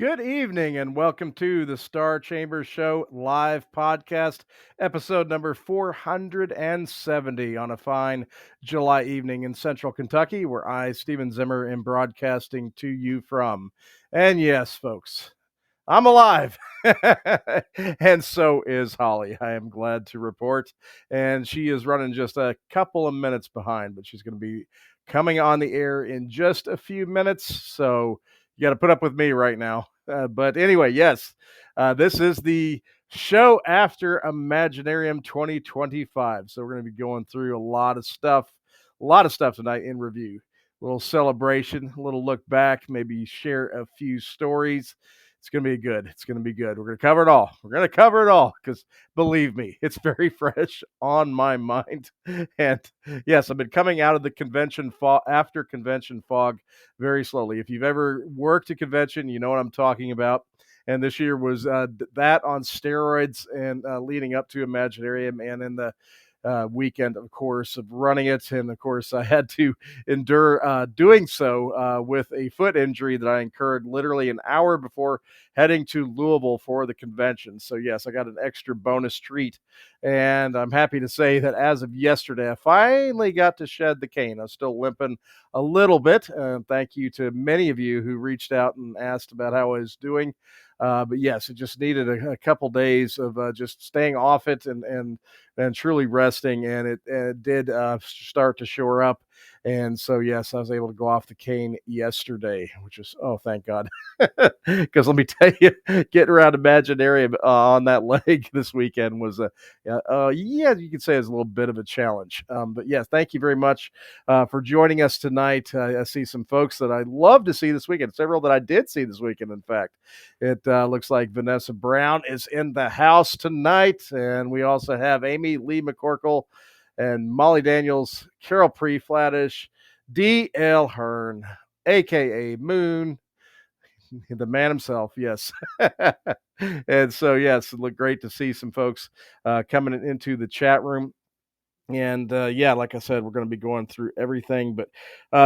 Good evening and welcome to the Star Chamber Show live podcast, episode number 470 on a fine July evening in central Kentucky, where I, Stephen Zimmer, am broadcasting to you from. And yes, folks, I'm alive. And so is Holly. I am glad to report. And she is running just a couple of minutes behind, but she's going to be coming on the air in just a few minutes. So you got to put up with me right now. But anyway, yes, this is the show after Imaginarium 2025. So we're going to be going through a lot of stuff tonight in review. A little celebration, a little look back, maybe share a few stories. It's going to be good. It's going to be good. We're going to cover it all. We're going to cover it all because believe me, it's very fresh on my mind. And yes, I've been coming out of the after convention fog very slowly. If you've ever worked a convention, you know what I'm talking about. And this year was that on steroids and leading up to Imaginarium and in the weekend, of course, of running it. And of course, I had to endure doing so with a foot injury that I incurred literally an hour before heading to Louisville for the convention. So, yes, I got an extra bonus treat. And I'm happy to say that as of yesterday, I finally got to shed the cane. I was still limping a little bit. Thank you to many of you who reached out and asked about how I was doing. But yes, it just needed a couple days of just staying off it and truly resting, and it did start to shore up. And so, yes, I was able to go off the cane yesterday, which is, oh, thank God. Because let me tell you, getting around Imaginarium on that leg this weekend was, yeah, you could say it's a little bit of a challenge. But yes, thank you very much for joining us tonight. I see some folks that I love to see this weekend, several that I did see this weekend, in fact. It looks like Vanessa Brown is in the house tonight, and we also have Amy Lee McCorkle and Molly Daniels, Carol Pre-Flattish, D.L. Hearn, a.k.a. Moon, the man himself, yes. And so, yes, it looked great to see some folks coming into the chat room. And yeah, like I said, we're going to be going through everything. But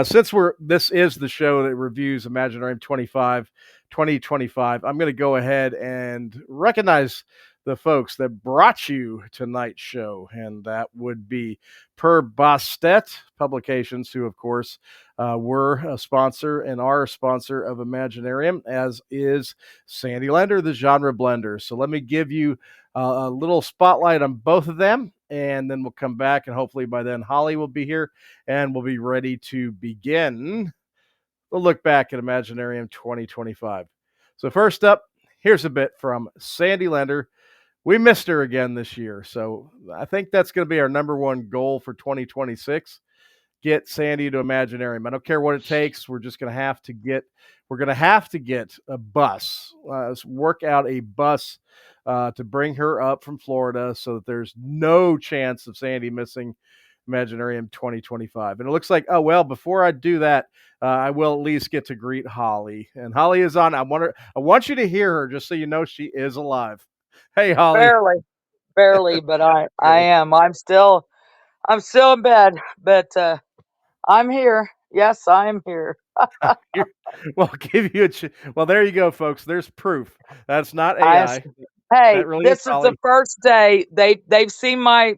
since this is the show that reviews Imaginarium 2025, I'm going to go ahead and recognize the folks that brought you tonight's show, and that would be Per Bastet Publications, who, of course, were a sponsor and are a sponsor of Imaginarium, as is Sandy Lender, the genre blender. So let me give you a little spotlight on both of them, and then we'll come back, and hopefully by then Holly will be here, and we'll be ready to begin the look back at Imaginarium 2025. So first up, here's a bit from Sandy Lender. We missed her again this year, so I think that's going to be our number one goal for 2026. Get Sandy to Imaginarium. I don't care what it takes. We're just going to have to get. We're going to have to get a bus. Work out a bus to bring her up from Florida, so that there's no chance of Sandy missing Imaginarium 2025. And it looks like, oh well. Before I do that, I will at least get to greet Holly. And Holly is on. I want you to hear her, just so you know she is alive. Hey, Holly. Barely, barely, but I am. I'm still in bed, but I'm here. Yes, I'm here. Well, give you well, there you go, folks. There's proof. That's not I AI. Hey, That really is this is the Holly. first day they've seen my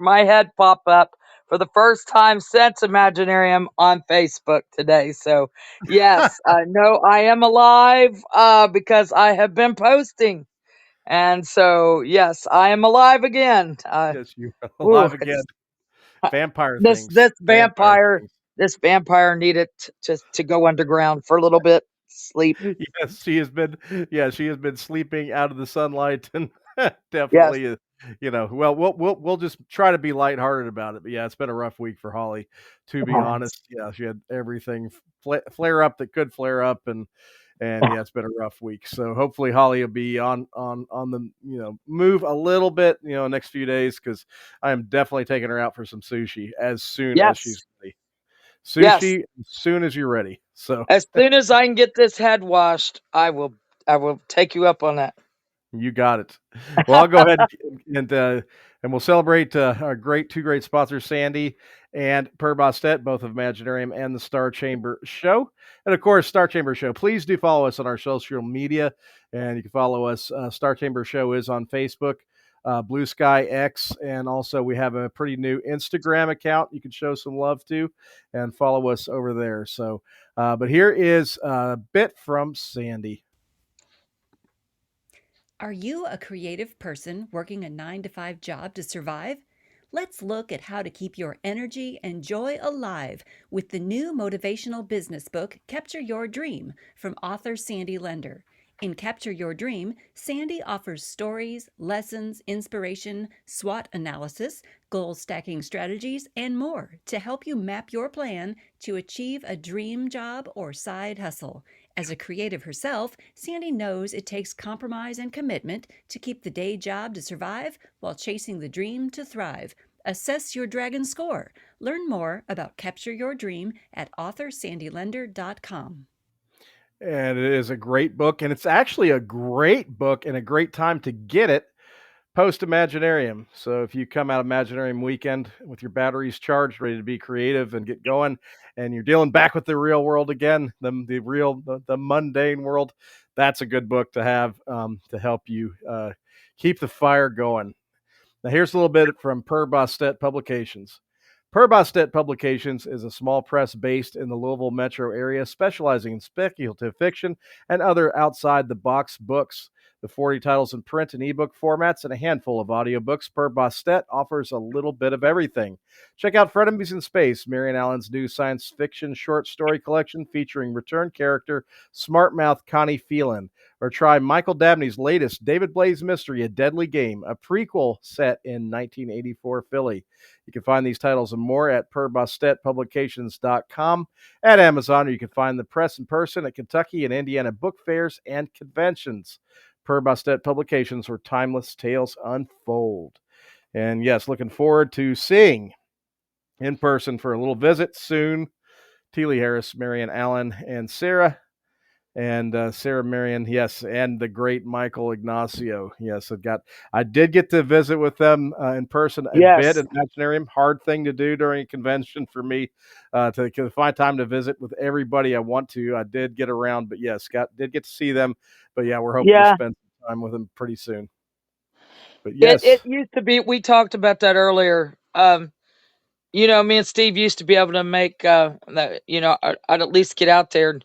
head pop up for the first time since Imaginarium on Facebook today. So yes, no, I am alive because I have been posting, and so yes, I am alive again. Yes, you're Ooh, alive again. Vampire this things. this Vampire vampire things. this vampire needed to go underground for a little bit, sleep. Yes, she has been. Yeah, she has been sleeping out of the sunlight, and Yes. definitely, well, we'll just try to be lighthearted about it. But yeah, it's been a rough week for Holly, to be honest. Yeah, she had everything flare up that could flare up, and yeah, it's been a rough week. So hopefully Holly will be on the move a little bit next few days, because I am definitely taking her out for some sushi as soon as Yes. she's ready. Yes. Sushi as soon as you're ready. So As soon as I can get this head washed, I will take you up on that. You got it. Well, I'll go ahead and we'll celebrate our two great sponsors, Sandy and Per Bostet, both of Imaginarium and the Star Chamber Show. And of course, Star Chamber Show. Please do follow us on our social media, and you can follow us. Star Chamber Show is on Facebook, Blue Sky X, and also we have a pretty new Instagram account you can show some love to and follow us over there. So, but here is a bit from Sandy. Are you a creative person working a 9 to 5 job to survive? Let's look at how to keep your energy and joy alive with the new motivational business book, Capture Your Dream, from author Sandy Lender. In Capture Your Dream, Sandy offers stories, lessons, inspiration, SWOT analysis, goal stacking strategies, and more to help you map your plan to achieve a dream job or side hustle. As a creative herself, Sandy knows it takes compromise and commitment to keep the day job to survive while chasing the dream to thrive. Assess your dragon score. Learn more about Capture Your Dream at authorsandylender.com. And it is a great book, and it's actually a great book and a great time to get it post Imaginarium. So if you come out of Imaginarium weekend with your batteries charged, ready to be creative and get going, and you're dealing back with the real world again, the mundane world, that's a good book to have to help you keep the fire going. Now, here's a little bit from Per Bostet Publications. Per Bostet Publications is a small press based in the Louisville metro area, specializing in speculative fiction and other outside the box books. With 40 titles in print and ebook formats and a handful of audiobooks, Per Bostet offers a little bit of everything. Check out Frenemies in Space, Marian Allen's new science fiction short story collection featuring return character Smart Mouth Connie Phelan, or try Michael Dabney's latest David Blaze mystery, A Deadly Game, a prequel set in 1984 Philly. You can find these titles and more at perbostetpublications.com, at Amazon, or you can find the press in person at Kentucky and Indiana book fairs and conventions. Per Bostet Publications, where timeless tales unfold. And yes, looking forward to seeing in person for a little visit soon. Teely Harris, Marian Allen, and Sarah. And Sarah Marion, yes, and the great Michael Ignacio, yes. I did get to visit with them in person a bit Yes. at Imaginarium. Hard thing to do during a convention for me to find time to visit with everybody I want to. I did get around, but yes, did get to see them. But yeah, we're hoping to Yeah. spend some time with them pretty soon. But It yes, used to be, we talked about that earlier. Me and Steve used to be able to make that, I'd at least get out there, and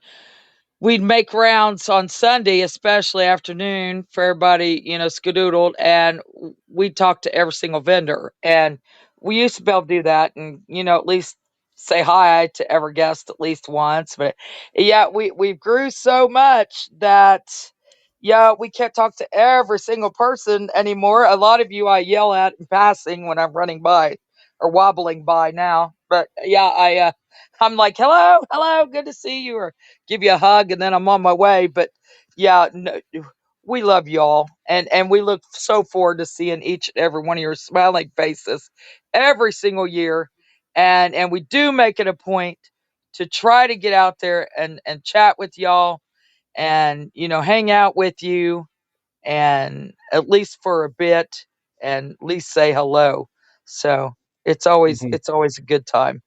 we'd make rounds on Sunday, especially afternoon, for everybody, skedoodled, and we'd talk to every single vendor. And we used to be able to do that, and at least say hi to every guest at least once. But yeah, we grew so much that yeah, we can't talk to every single person anymore. A lot of you I yell at in passing when I'm running by or wobbling by now. But yeah, I'm like, hello, hello, good to see you, or give you a hug, and then I'm on my way. But yeah, no, we love y'all, and we look so forward to seeing each and every one of your smiling faces every single year. And we do make it a point to try to get out there and chat with y'all, and hang out with you, and at least for a bit, and at least say hello. So mhm. it's always a good time.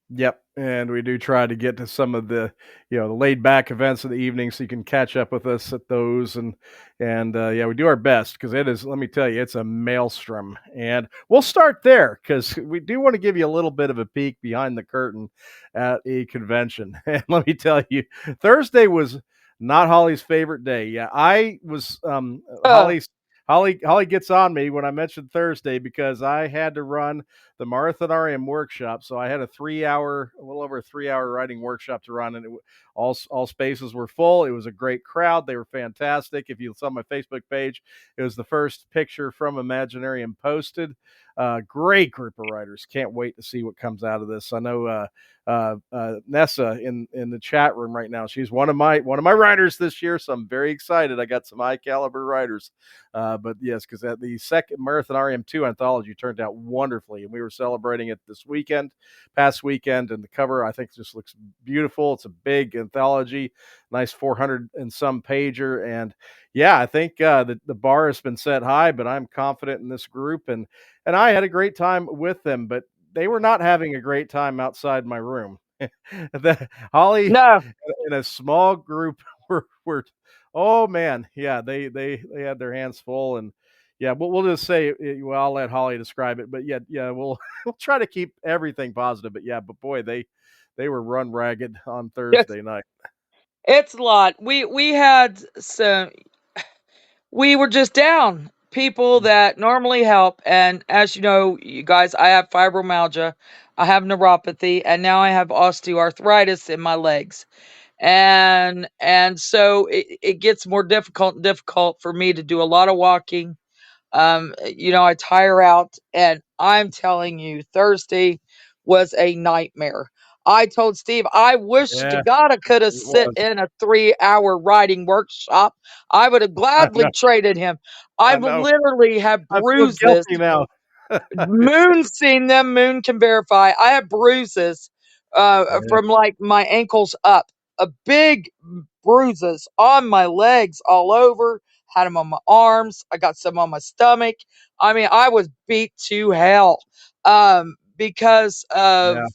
Yep, and we do try to get to some of the, the laid back events of the evening, so you can catch up with us at those, and yeah, we do our best because it is. Let me tell you, it's a maelstrom, and we'll start there because we do want to give you a little bit of a peek behind the curtain at a convention. And let me tell you, Thursday was not Holly's favorite day. Yeah, I was Uh, Holly gets on me when I mentioned Thursday because I had to run the Marathonarium workshop. So I had a little over a 3 hour writing workshop to run, and all spaces were full. It was a great crowd. They were fantastic. If you saw my Facebook page, it was the first picture from Imaginarium posted. Great group of writers. Can't wait to see what comes out of this. I know Nessa in the chat room right now. She's one of my writers this year, so I'm very excited. I got some high caliber writers. But yes, because the second Marathonarium 2 anthology turned out wonderfully, and we were celebrating it this weekend, past weekend, and the cover I think just looks beautiful. It's a big anthology, nice 400 and some pager, and yeah, I think the bar has been set high, but I'm confident in this group, and I had a great time with them, but they were not having a great time outside my room. Holly No, in a small group were oh man, yeah, they had their hands full, and yeah, we'll just say well, I'll let Holly describe it, but yeah, we'll we'll try to keep everything positive, but yeah, but boy, they were run ragged on it's Thursday night. it's a lot. We had some. We were just down. People that normally help, and as you know, you guys, I have fibromyalgia, I have neuropathy, and now I have osteoarthritis in my legs. And so it gets more difficult and difficult for me to do a lot of walking. I tire out, and I'm telling you, Thursday was a nightmare. I told Steve, I wish to Yeah, God I could have it sit was. in a 3-hour writing workshop. I would have I know, gladly traded him. I I know. literally have I feel bruises. guilty now. Moon's seen them. Moon can verify. I have bruises Yeah, from like my ankles up, a big bruises on my legs, all over. Had them on my arms. I got some on my stomach. I mean, I was beat to hell because of yeah,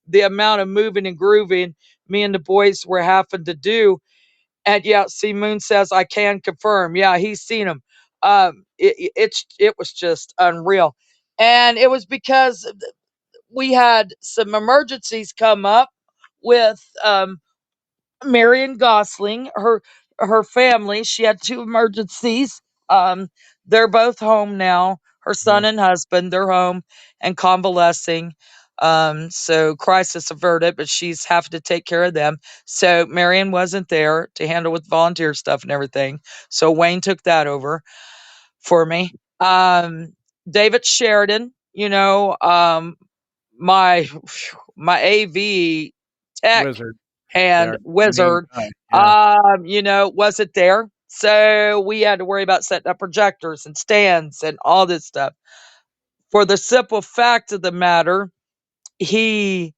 the amount of moving and grooving me and the boys were having to do. And yeah, see, Moon says I can confirm. Yeah, he's seen them. It was just unreal, and it was because we had some emergencies come up with Marion Gosling, her family. She had two emergencies. Um, they're both home now. Her son mhm, and husband, they're home and convalescing. So crisis averted, but she's having to take care of them. So Marion wasn't there to handle with volunteer stuff and everything. So Wayne took that over for me. Um, David Sheridan, my my AV tech wizard. Yeah, and our main Wizard, guy. Yeah, wasn't there. So we had to worry about setting up projectors and stands and all this stuff. For the simple fact of the matter, he,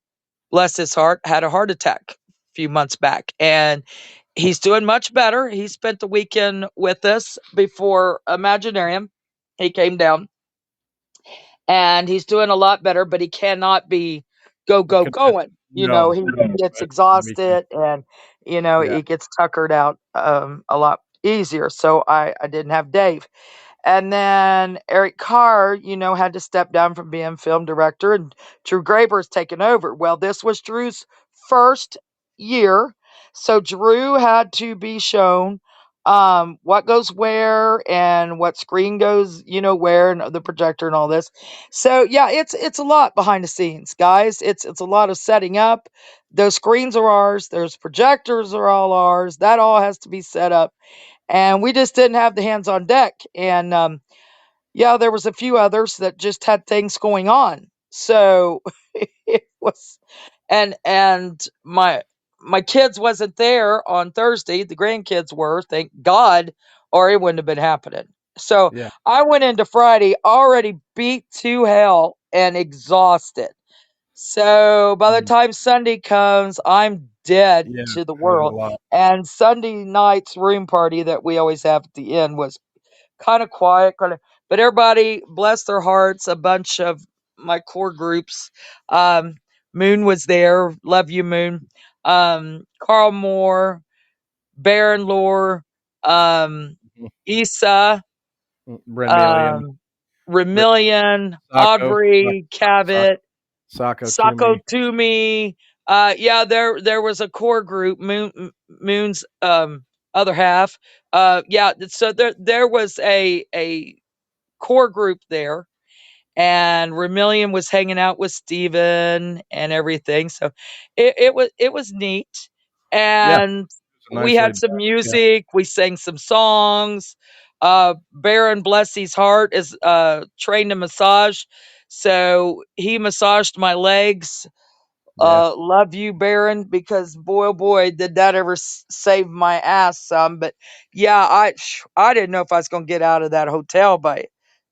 bless his heart, had a heart attack a few months back. And he's doing much better. He spent the weekend with us before Imaginarium. He came down and he's doing a lot better, but he cannot be going. no, He no, gets I mean, exhausted, and yeah, he gets tuckered out a lot easier. So I didn't have Dave. And then Eric Carr, had to step down from being film director, and Drew Graber's taken over. Well, this was Drew's first year, so Drew had to be shown what goes where and what screen goes, where, and the projector and all this. So yeah, it's a lot behind the scenes, guys. It's a lot of setting up. Those screens are ours. Those projectors are all ours. That all has to be set up, and we just didn't have the hands on deck. And yeah, there was a few others that just had things going on. So it was, and my kids wasn't there on Thursday. The grandkids were, thank God, or it wouldn't have been happening. So yeah, I went into Friday already beat to hell and exhausted. So by the mm, time Sunday comes, I'm dead yeah, to the it was a world. lot. And Sunday night's room party that we always have at the end was kind of quiet, but everybody, bless their hearts, a bunch of my core groups. Um, Moon was there. Love you, Moon. Carl Moore, Baron Lore, um, Mhm. Issa, Remillion, um, Re Remillion, Sacco, Aubrey, Cavett, Sacco to Sako me. Toomey. Yeah, there was a core group, Moon's other half. Yeah, so there was a core group there, and Remillion was hanging out with Steven and everything. So it was neat. Yeah, And it's a we nice had laid some back, yeah, music, we sang some songs. Baron, bless his heart, is trained to massage. So he massaged my legs. yeah, Love you, Baron, because boy, oh boy, did that ever save my ass some. But yeah, I didn't know if I was gonna get out of that hotel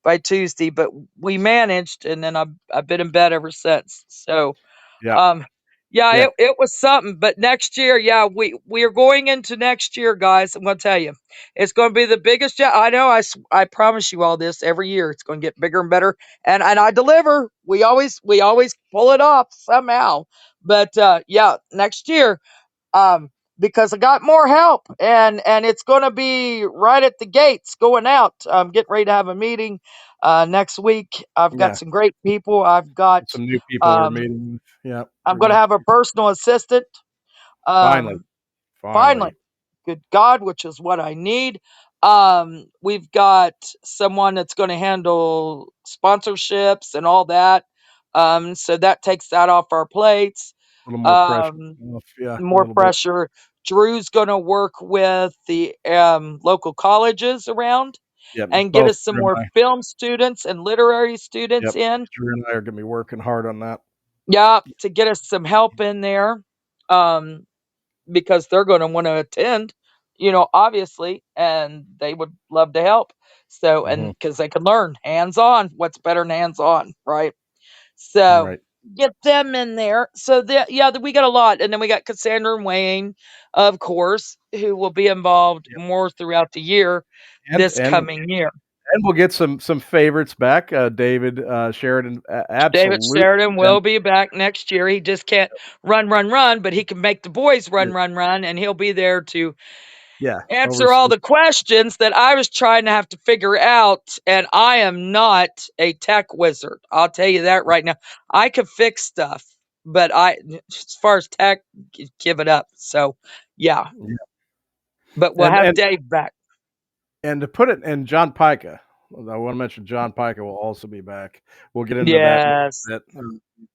by Tuesday, but we managed, and then I've been in bed ever since. So, Yeah. um, yeah, Yeah. it was something. But next year, yeah, we are going into next year, guys. I'm gonna tell you, it's gonna be the biggest. I know. I promise you all this every year. It's gonna get bigger and better, and I deliver. We always pull it off somehow. But yeah, next year, um, because I got more help, and it's gonna be right at the gates going out. I'm getting ready to have a meeting next week. I've got Yeah. some great people. I've got Some new people are um meeting with. Yeah. I'm They're going to gonna have a personal assistant. finally, Um, finally, finally. good God, which is what I need. We've got someone that's going to handle sponsorships and all that. So that takes that off our plates. A little more pressure Um, off. Yeah. A more little bit. pressure. Drew's going to work with the local colleges around Yep. and get Both us some Drew and more I. film students and literary students Yep. in. Drew and I are gonna be working hard on that. Yeah, to get us some help in there. Um, because they're going to want to attend, obviously, and they would love to help. So, and Hmm. because they can learn hands on, what's better than hands on, right? So, Right. get them in there. So, yeah, we got a lot. And then we got Cassandra and Wayne, of course, who will be involved Yep. more throughout the year, And this and coming year. and we'll get some favorites back. David Sheridan, David absolutely. Sheridan And will be back next year. He just can't run, but he can make the boys yeah, run, and he'll be there to yeah, answer all oversee. the questions that I was trying to have to figure out. And I am not a tech wizard. I'll tell you that right now. I can fix stuff, but as far as tech, give it up. So, yeah, Yeah. but we'll And have and Dave back. and to put it, and John Pica, I want to mention John Pica will also be back. We'll get into that in a Yes. bit.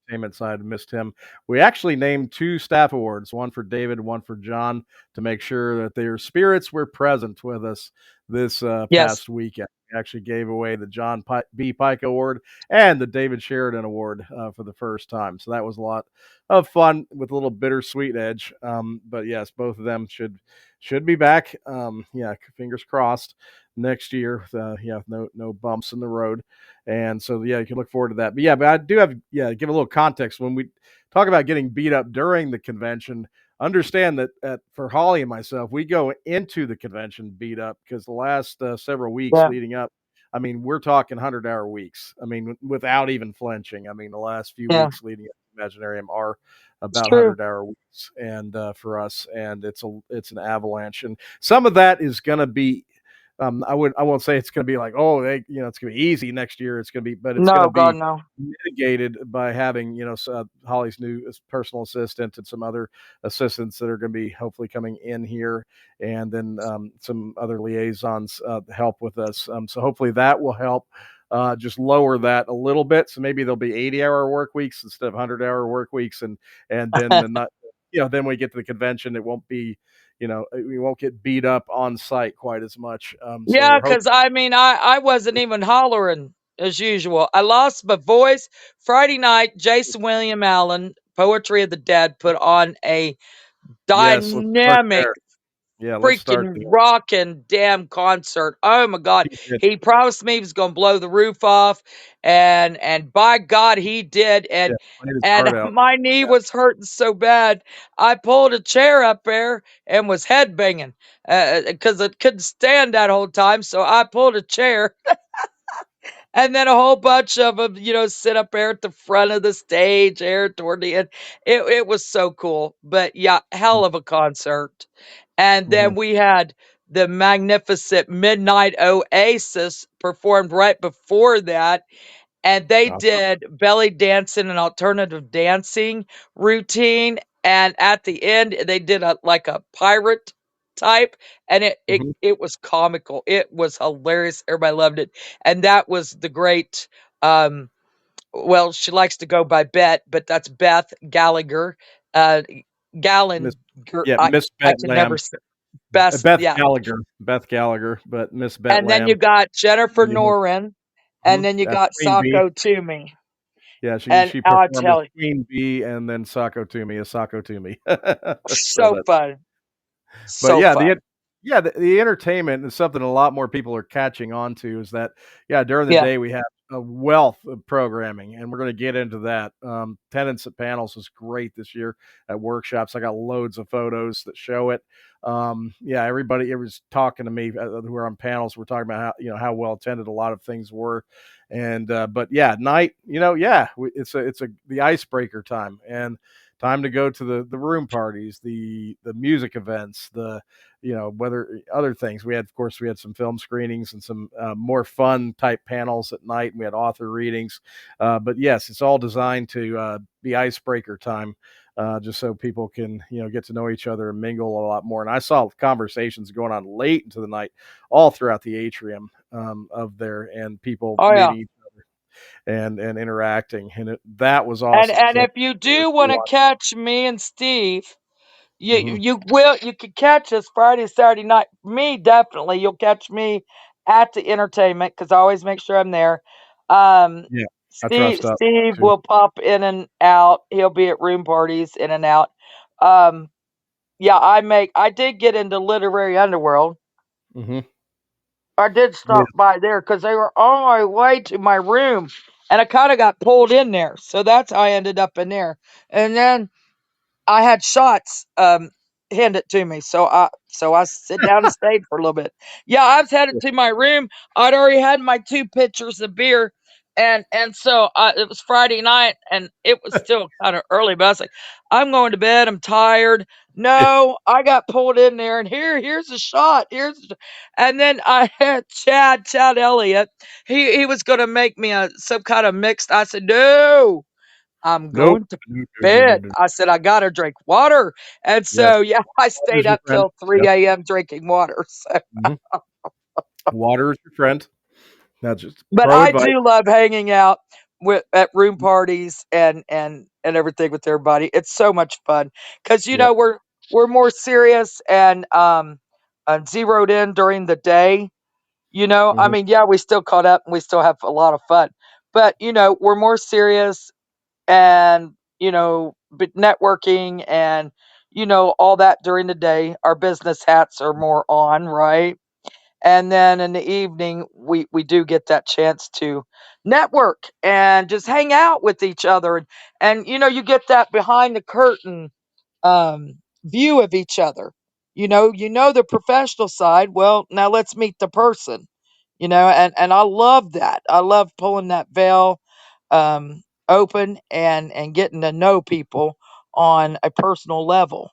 Entertainment side, missed him. We actually named 2 staff awards, one for David, one for John, to make sure that their spirits were present with us this Yes. past weekend. We actually gave away the John B. Pica Award and the David Sheridan Award for the first time. So that was a lot of fun with a little bittersweet edge. But yes, both of them should be back. Yeah, fingers crossed next year. Yeah, no bumps in the road, and so yeah, you can look forward to that. But yeah, but I do have give a little context when we talk about getting beat up during the convention. Understand that for Holly and myself, we go into the convention beat up because the last several weeks Yeah. leading up. I mean, we're talking 100-hour weeks. I mean, without even flinching. I mean, the last few Yeah. weeks leading up to Imaginarium are It's about true. 100-hour weeks, and for us, and it's an avalanche, and some of that is going to be. I won't say it's going to be like, oh, it's going to be easy next year. It's going to be, but it's going to No, God, be no. mitigated by having Holly's new personal assistant and some other assistants that are going to be hopefully coming in here, and then some other liaisons to help with us. So hopefully that will help just lower that a little bit. So maybe there'll be 80-hour work weeks instead of 100-hour work weeks, and then not then we get to the convention, it won't be we won't get beat up on site quite as much. So Yeah, we're hoping. because I mean, I wasn't even hollering as usual. I lost my voice. Friday night, Jason William Allen, Poetry of the Dead, put on a Yes, let's start dynamic, there. Yeah, let's start freaking there. rocking damn concert. Oh my God. He did. He promised me he was gonna blow the roof off, and by God he did. Yeah, And played his and heart out. my knee Yeah. was hurting so bad. I pulled a chair up there and was headbanging because I couldn't stand that whole time. So I pulled a chair, and then a whole bunch of them, sit up there at the front of the stage, there toward the end. It was so cool. But yeah, hell of a concert. And Mhm. then we had the magnificent Midnight Oasis performed right before that, and they Awesome. did belly dancing and alternative dancing routine, and at the end they did a pirate type, and it it Mhm. it was comical. It was hilarious. Everybody loved it. And that was the great um well, she likes to go by Bet, but that's Beth Gallagher. Uh Miss Gallagher, Yeah, I Miss I Bet can never Lamb. say best, Beth yeah. Gallagher, but Miss Bet And then you Lamb. got Jennifer Mhm. Norin, and Mhm. then you got Queen Bee. Sako Toomey. Yeah, And she I performed as tell you, Queen Bee and then Sako Toomey as Sako Toomey. So so that fun. but So yeah, fun. Yeah, the entertainment is something a lot more people are catching on to is that, yeah, during the Yeah. day we have a wealth of programming, and we're going to get into that. Tenants at panels was great this year at workshops. I got loads of photos that show it. Yeah, everybody it was talking to me who are on panels. We're talking about how well attended a lot of things were, and but yeah, night, yeah, it's a the icebreaker time and time to go to the room parties, the music events, the whether other things we had. Of course, we had some film screenings and some more fun type panels at night, and we had author readings, but yes, it's all designed to be icebreaker time, just so people can get to know each other and mingle a lot more. And I saw conversations going on late into the night all throughout the atrium of there, and people Oh yeah. meeting each other and interacting, and that was And awesome. and So if you worth do want to watching. catch me and Steve, Hmm. you can catch us Friday, Saturday night. Me definitely. You'll catch me at the entertainment because I always make sure I'm there. Um, Yeah, I Steve trust up Steve too. will pop in and out. He'll be at room parties in and out. Um, yeah, I did get into literary underworld. Hmm. I did Yeah. stop by there because they were on my way to my room, and I kind of got pulled in there. So that's how I ended up in there. And then I had shots handed to me, so I sit down and stayed for a little bit. Yeah, I was headed to my room. I'd already had my 2 pitchers of beer, and so it was Friday night, and it was still kind of early. But I was like, I'm going to bed. I'm tired. No, I got pulled in there, and here's a shot. And then I had Chad Elliott. He was going to make me some kind of mixed. I said no. I'm Nope. going to No, no, no, no, bed. no. I said, I gotta drink water. And Yes, so, yeah, I water's stayed your up friend. till 3 a.m. drinking water. So, Mhm. Water is your friend. That's just but pro I advice. do love hanging out with at room parties and everything with everybody. It's so much fun because Yep. we're more serious and zeroed in during the day. I Mhm. mean, yeah, we still caught up and we still have a lot of fun, but we're more serious and but networking and all that during the day. Our business hats are more on, right? And then in the evening we do get that chance to network and just hang out with each other, and you get that behind the curtain view of each other. The professional side. Well, now let's meet the person. And I love that. I love pulling that veil open and getting to know people on a personal level.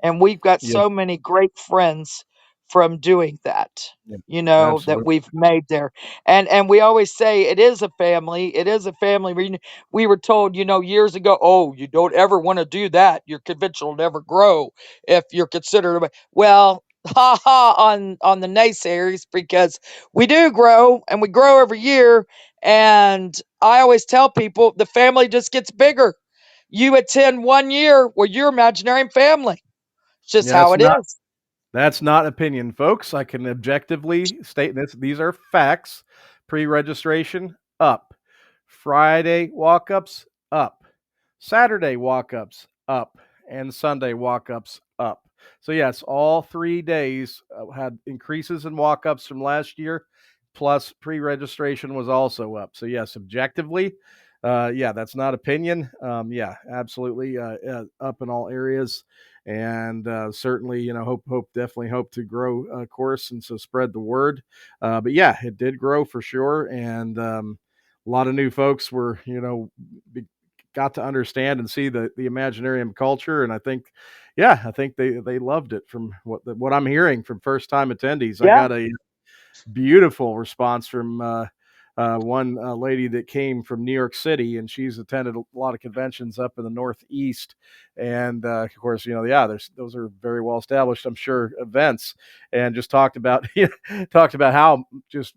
And we've got Yep. so many great friends from doing that, Yep. that Absolutely. we've made there. And we always say it is a family. It is a family. We were told, years ago, oh, you don't ever want to do that. Your convention will never grow if you're considered well, ha ha on the naysayers, because we do grow and we grow every year. And I always tell people the family just gets bigger. You attend one year, well, you're Imaginarium family. It's just Yeah, how it is. that's not opinion, folks. I can objectively state this. These are facts. Pre-registration up. Friday walk-ups up. Saturday walk-ups up, and Sunday walk-ups up. So yes, all 3 days had increases in walk-ups from last year. Plus, pre-registration was also up. So yes, objectively, yeah, that's not opinion. Yeah, absolutely up in all areas, and certainly, definitely hope to grow a course and so spread the word. But yeah, it did grow for sure, and a lot of new folks were, got to understand and see the Imaginarium culture, and I think, yeah, I think they loved it from what I'm hearing from first time attendees. I Yeah. got a beautiful response from one lady that came from New York City, and she's attended a lot of conventions up in the Northeast. And of course, yeah, those are very well established, I'm sure, events. And just talked about talked about how just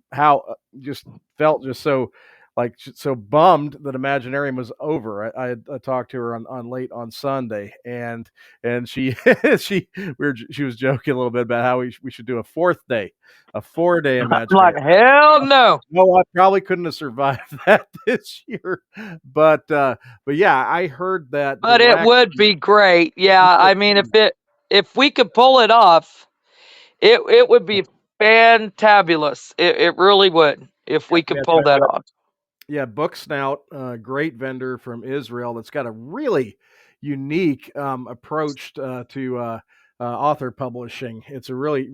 felt just so like so bummed that Imaginarium was over. I talked to her on late on Sunday, and she she was joking a little bit about how we should do a fourth day, a 4-day I'm like, Imaginarium. hell no. No, I probably couldn't have survived that this year, but yeah, I heard that But it direct. would be great. Yeah. I mean, if we could pull it off, It would be fantabulous. It really would if we could Yeah, pull that off. yeah, Book Snout, a great vendor from Israel that's got a really unique approach to author publishing. It's a really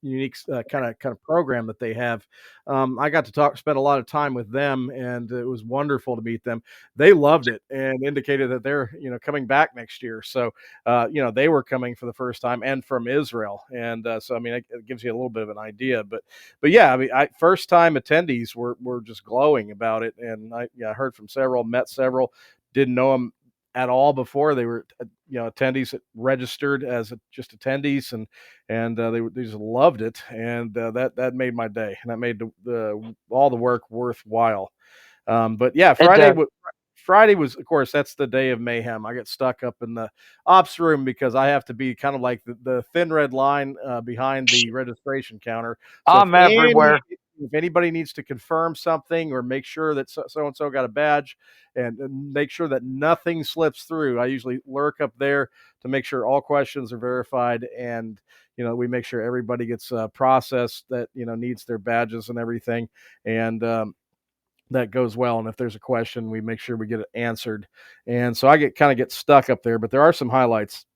unique kind of program that they have. I got to spend a lot of time with them, and it was wonderful to meet them. They loved it and indicated that they're coming back next year. So they were coming for the first time and from Israel, and so I mean it gives you a little bit of an idea, but yeah, I mean, first time attendees were just glowing about it, and I heard from several, met several, didn't know them at all before. They were attendees that registered as just attendees, and they just loved it, and that made my day, and that made the all the work worthwhile. But yeah, It does. Friday was, of course, that's the day of mayhem. I get stuck up in the ops room because I have to be kind of like the thin red line behind the registration counter. So I'm everywhere. if anybody needs to confirm something or make sure that so and so got a badge and make sure that nothing slips through, I usually lurk up there to make sure all questions are verified, and we make sure everybody gets processed that needs their badges and everything, and that goes well. And if there's a question, we make sure we get it answered. And so I get stuck up there, but there are some highlights.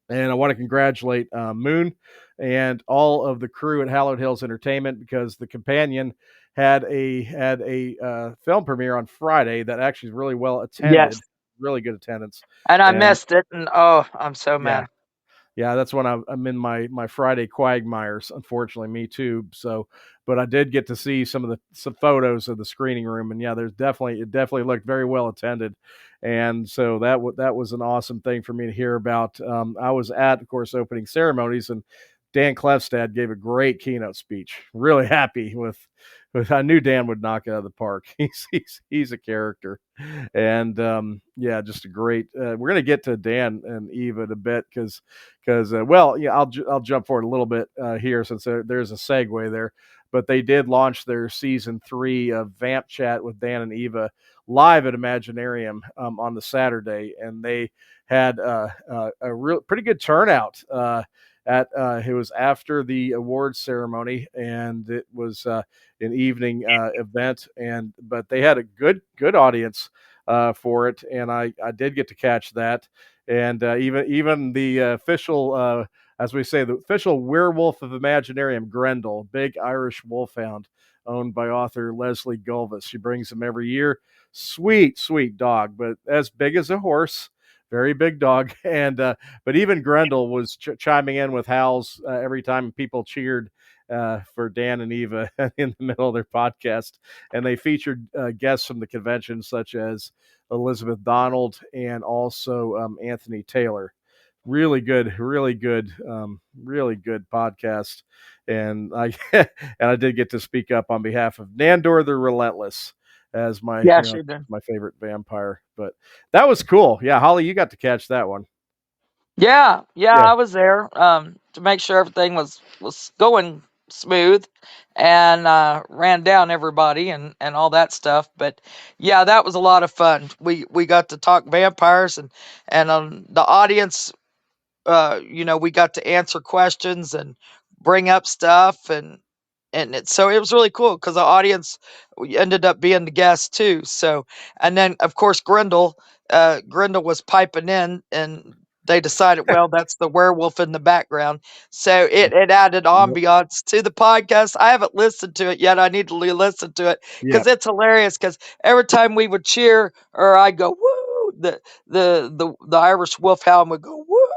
And I want to congratulate Moon and all of the crew at Hallowed Hills Entertainment, because the Companion had a film premiere on Friday that actually is really well Yes. attended, really good attendance. And I And missed it, and oh, I'm so yeah, mad. yeah, that's when I'm in my Friday quagmires. Unfortunately, me too. So, but I did get to see some photos of the screening room, and yeah, it definitely looked very well attended, and so that was an awesome thing for me to hear about. I was at, of course, opening ceremonies, and Dan Klefstad gave a great keynote speech. Really happy with I knew Dan would knock it out of the park. He's a character, and yeah, just a great. We're gonna get to Dan and Eva in a bit because well, yeah, I'll jump forward a little bit here since there's a segue there. But they did launch their season 3 of Vamp Chat with Dan and Eva live at Imaginarium on the Saturday, and they had a real pretty good turnout. At it was after the awards ceremony, and it was an evening event, and but they had a good audience for it, and I did get to catch that, and even the official, as we say, the official werewolf of Imaginarium, Grendel, big Irish wolfhound owned by author Leslie Gulvis. She brings him every year. Sweet dog, but as big as a horse. Very big dog, and but even Grendel was chiming in with howls every time people cheered for Dan and Eva in the middle of their podcast, and they featured guests from the convention such as Elizabeth Donald and also Anthony Taylor. Really good podcast. And I and I did get to speak up on behalf of Nandor the Relentless as Yeah, she did. my favorite vampire. But that was cool. Yeah, Holly, you got to catch that one. Yeah, Yeah, I was there to make sure everything was going smooth, and ran down everybody and all that stuff. But yeah, that was a lot of fun. We got to talk vampires, and the audience, we got to answer questions and bring up stuff, so it was really cool because the audience ended up being the guests too. So, and then of course Grendel was piping in, and they decided, well, that's the werewolf in the background. So it added yep, ambiance to the podcast. I haven't listened to it yet. I need to listen to it yeah, because it's hilarious. Because every time we would cheer or I go woo, the Irish wolfhound would go woo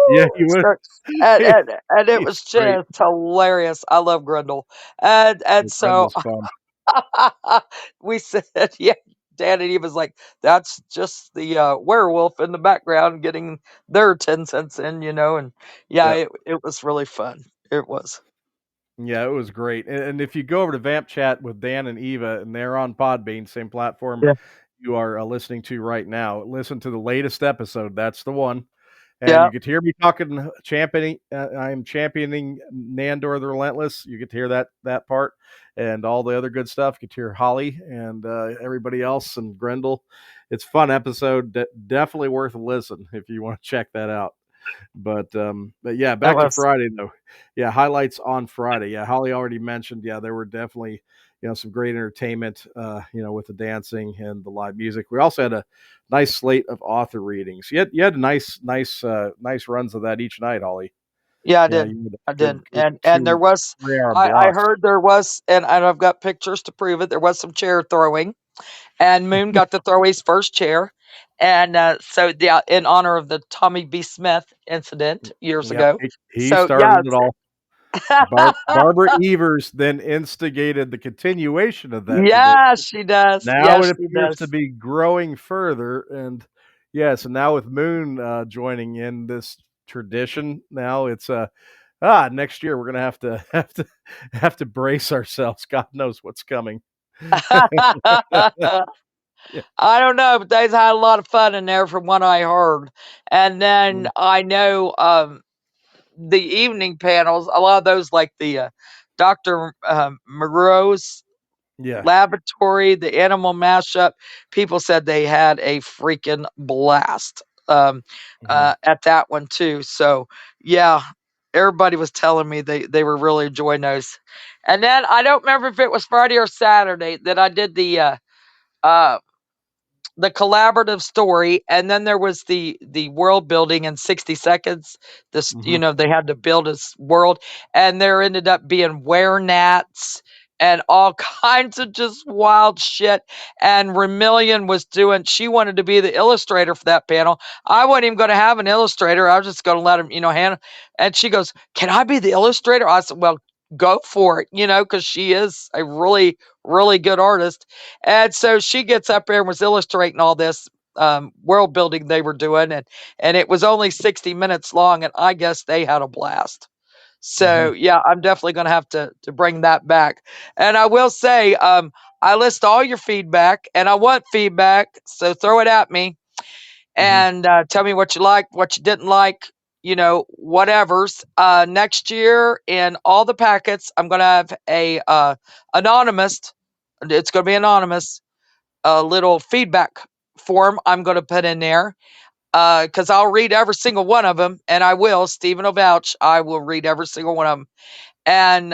yeah. You and would. start, and it He's was great. just hilarious. I love Grendel, and Yeah, so Grendel's fun. we said, yeah. Dan and Eve was like, that's just the werewolf in the background getting their 10 cents in. And yeah, Yeah, it was really fun. It was. yeah, it was great. And if you go over to Vamp Chat with Dan and Eva, and they're on Podbean, same platform Yeah. you are listening to right now, listen to the latest episode. That's the one. And Yeah. you could hear me talking, championing. I am championing Nandor the Relentless. You get to hear that part, and all the other good stuff. You get to hear Holly and everybody else and Grendel. It's a fun episode. Definitely worth a listen if you want to check that out. But yeah, That back to was, Friday though. Yeah, highlights on Friday. Yeah, Holly already mentioned. Yeah, there were definitely some great entertainment. With the dancing and the live music. We also had a nice slate of author readings. You had nice runs of that each night, Holly. yeah, I Yeah, did. you had I a good did. good And there two was, 3 hour I blocks. heard there was, and I've got pictures to prove it. There was some chair throwing, and Moon got to throw his first chair. And so, yeah, in honor of the Tommy B. Smith incident years Yep, ago. he So, yeah. started it all. Barbara Evers then instigated the continuation of that tradition. Yeah, she does. Now Yeah, it she appears to does. be growing further, and so now with Moon joining in this tradition, now it's next year we're gonna have to have to brace ourselves. God knows what's coming. Yeah. I don't know, but they've had a lot of fun in there from what I heard. And then Mm, I know the evening panels, a lot of those, like the Dr. Moreau's yeah. laboratory, the animal mashup, people said they had a freaking blast Mhm, at that one too. So yeah, everybody was telling me they were really enjoying those. And then I don't remember if it was Friday or Saturday that I did uh the collaborative story, and then there was the world building in 60 seconds. This, mhm, they had to build this world, and there ended up being were gnats and all kinds of just wild shit. And Remillion was doing, she wanted to be the illustrator for that panel. I wasn't even going to have an illustrator. I was just going to let him, hand. And she goes, "Can I be the illustrator?" I said, "Well, go for it," because she is a really, really good artist. And so she gets up there and was illustrating all this world building they were doing, and it was only 60 minutes long, and I guess they had a blast. So mhm, yeah, I'm definitely gonna have to bring that back. And I will say, I list all your feedback, and I want feedback, so throw it at me mhm, and tell me what you like, what you didn't like, whatever's. Next year in all the packets, I'm gonna have a anonymous. It's gonna be anonymous. A little feedback form I'm gonna put in there because I'll read every single one of them, and I will. Stephen will vouch. I will read every single one of them, and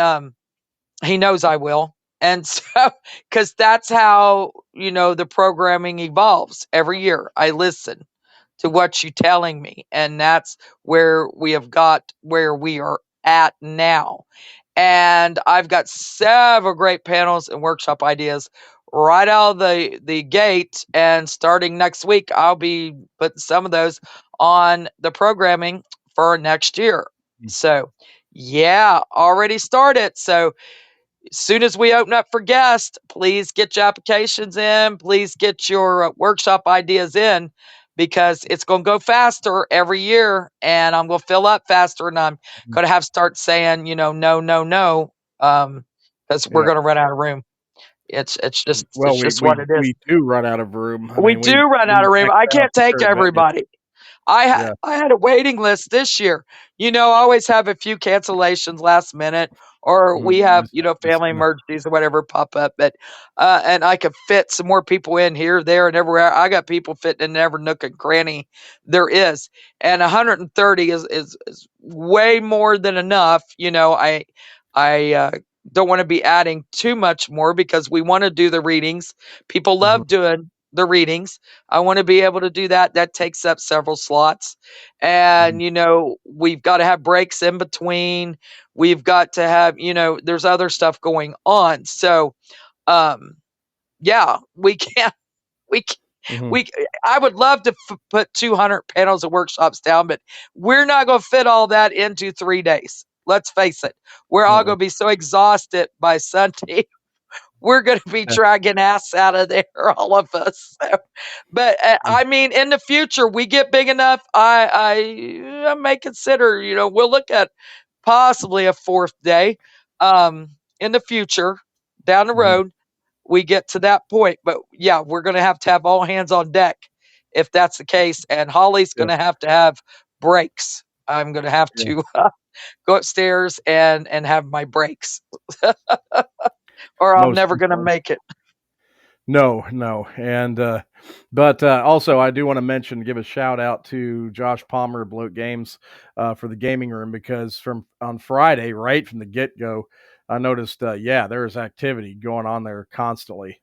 he knows I will. And so, because that's how the programming evolves every year. I listen to what you're telling me. And that's where we have got where we are at now. And I've got several great panels and workshop ideas right out of the gate. And starting next week, I'll be putting some of those on the programming for next year. mm, So, yeah, already started. So, as soon as we open up for guests, please get your applications in. Please get your workshop ideas in because it's going to go faster every year and I'm going to fill up faster and I'm mhm. going to have to start saying, no, no, no, because we're Yeah. going to run out of room. It's just Well, it's we just what we it is. we do run out of room. I We mean, we do run out we of room. I maxed out can't take for that. everybody. I had Yeah. I had a waiting list this year. I always have a few cancellations last minute, or we Mhm. have, It's family emergencies or whatever pop up. But and I could fit some more people in here, there, and everywhere. I got people fitting in every nook and cranny there is, and 130 is way more than enough. I don't want to be adding too much more because we want to do the readings. People mhm, love doing the readings. I want to be able to do that. That takes up several slots. mhm, And, we've got to have breaks in between. We've got to have, there's other stuff going on. So, um, yeah, we can't, we, c- mhm. we, I would love to put 200 panels of workshops down, but we're not going to fit all that into 3 days. Let's face it. We're all Mm-mm. going to be so exhausted by Sunday. We're going to be Yeah. dragging ass out of there, all of us. So, but Mm. I mean, in the future, we get big enough. I may consider. We'll look at possibly a fourth day. In the future, down the Mhm. road, we get to that point. But yeah, we're going to have all hands on deck if that's the case. And Holly's Yeah. going to have breaks. I'm going to have Yeah. to go upstairs and have my breaks, or I'm Most never going to definitely. make it. No, no, and but also I do want to mention, give a shout out to Josh Palmer of Bloat Games for the gaming room, because from on Friday, right from the get go, I noticed yeah, there was activity going on there constantly,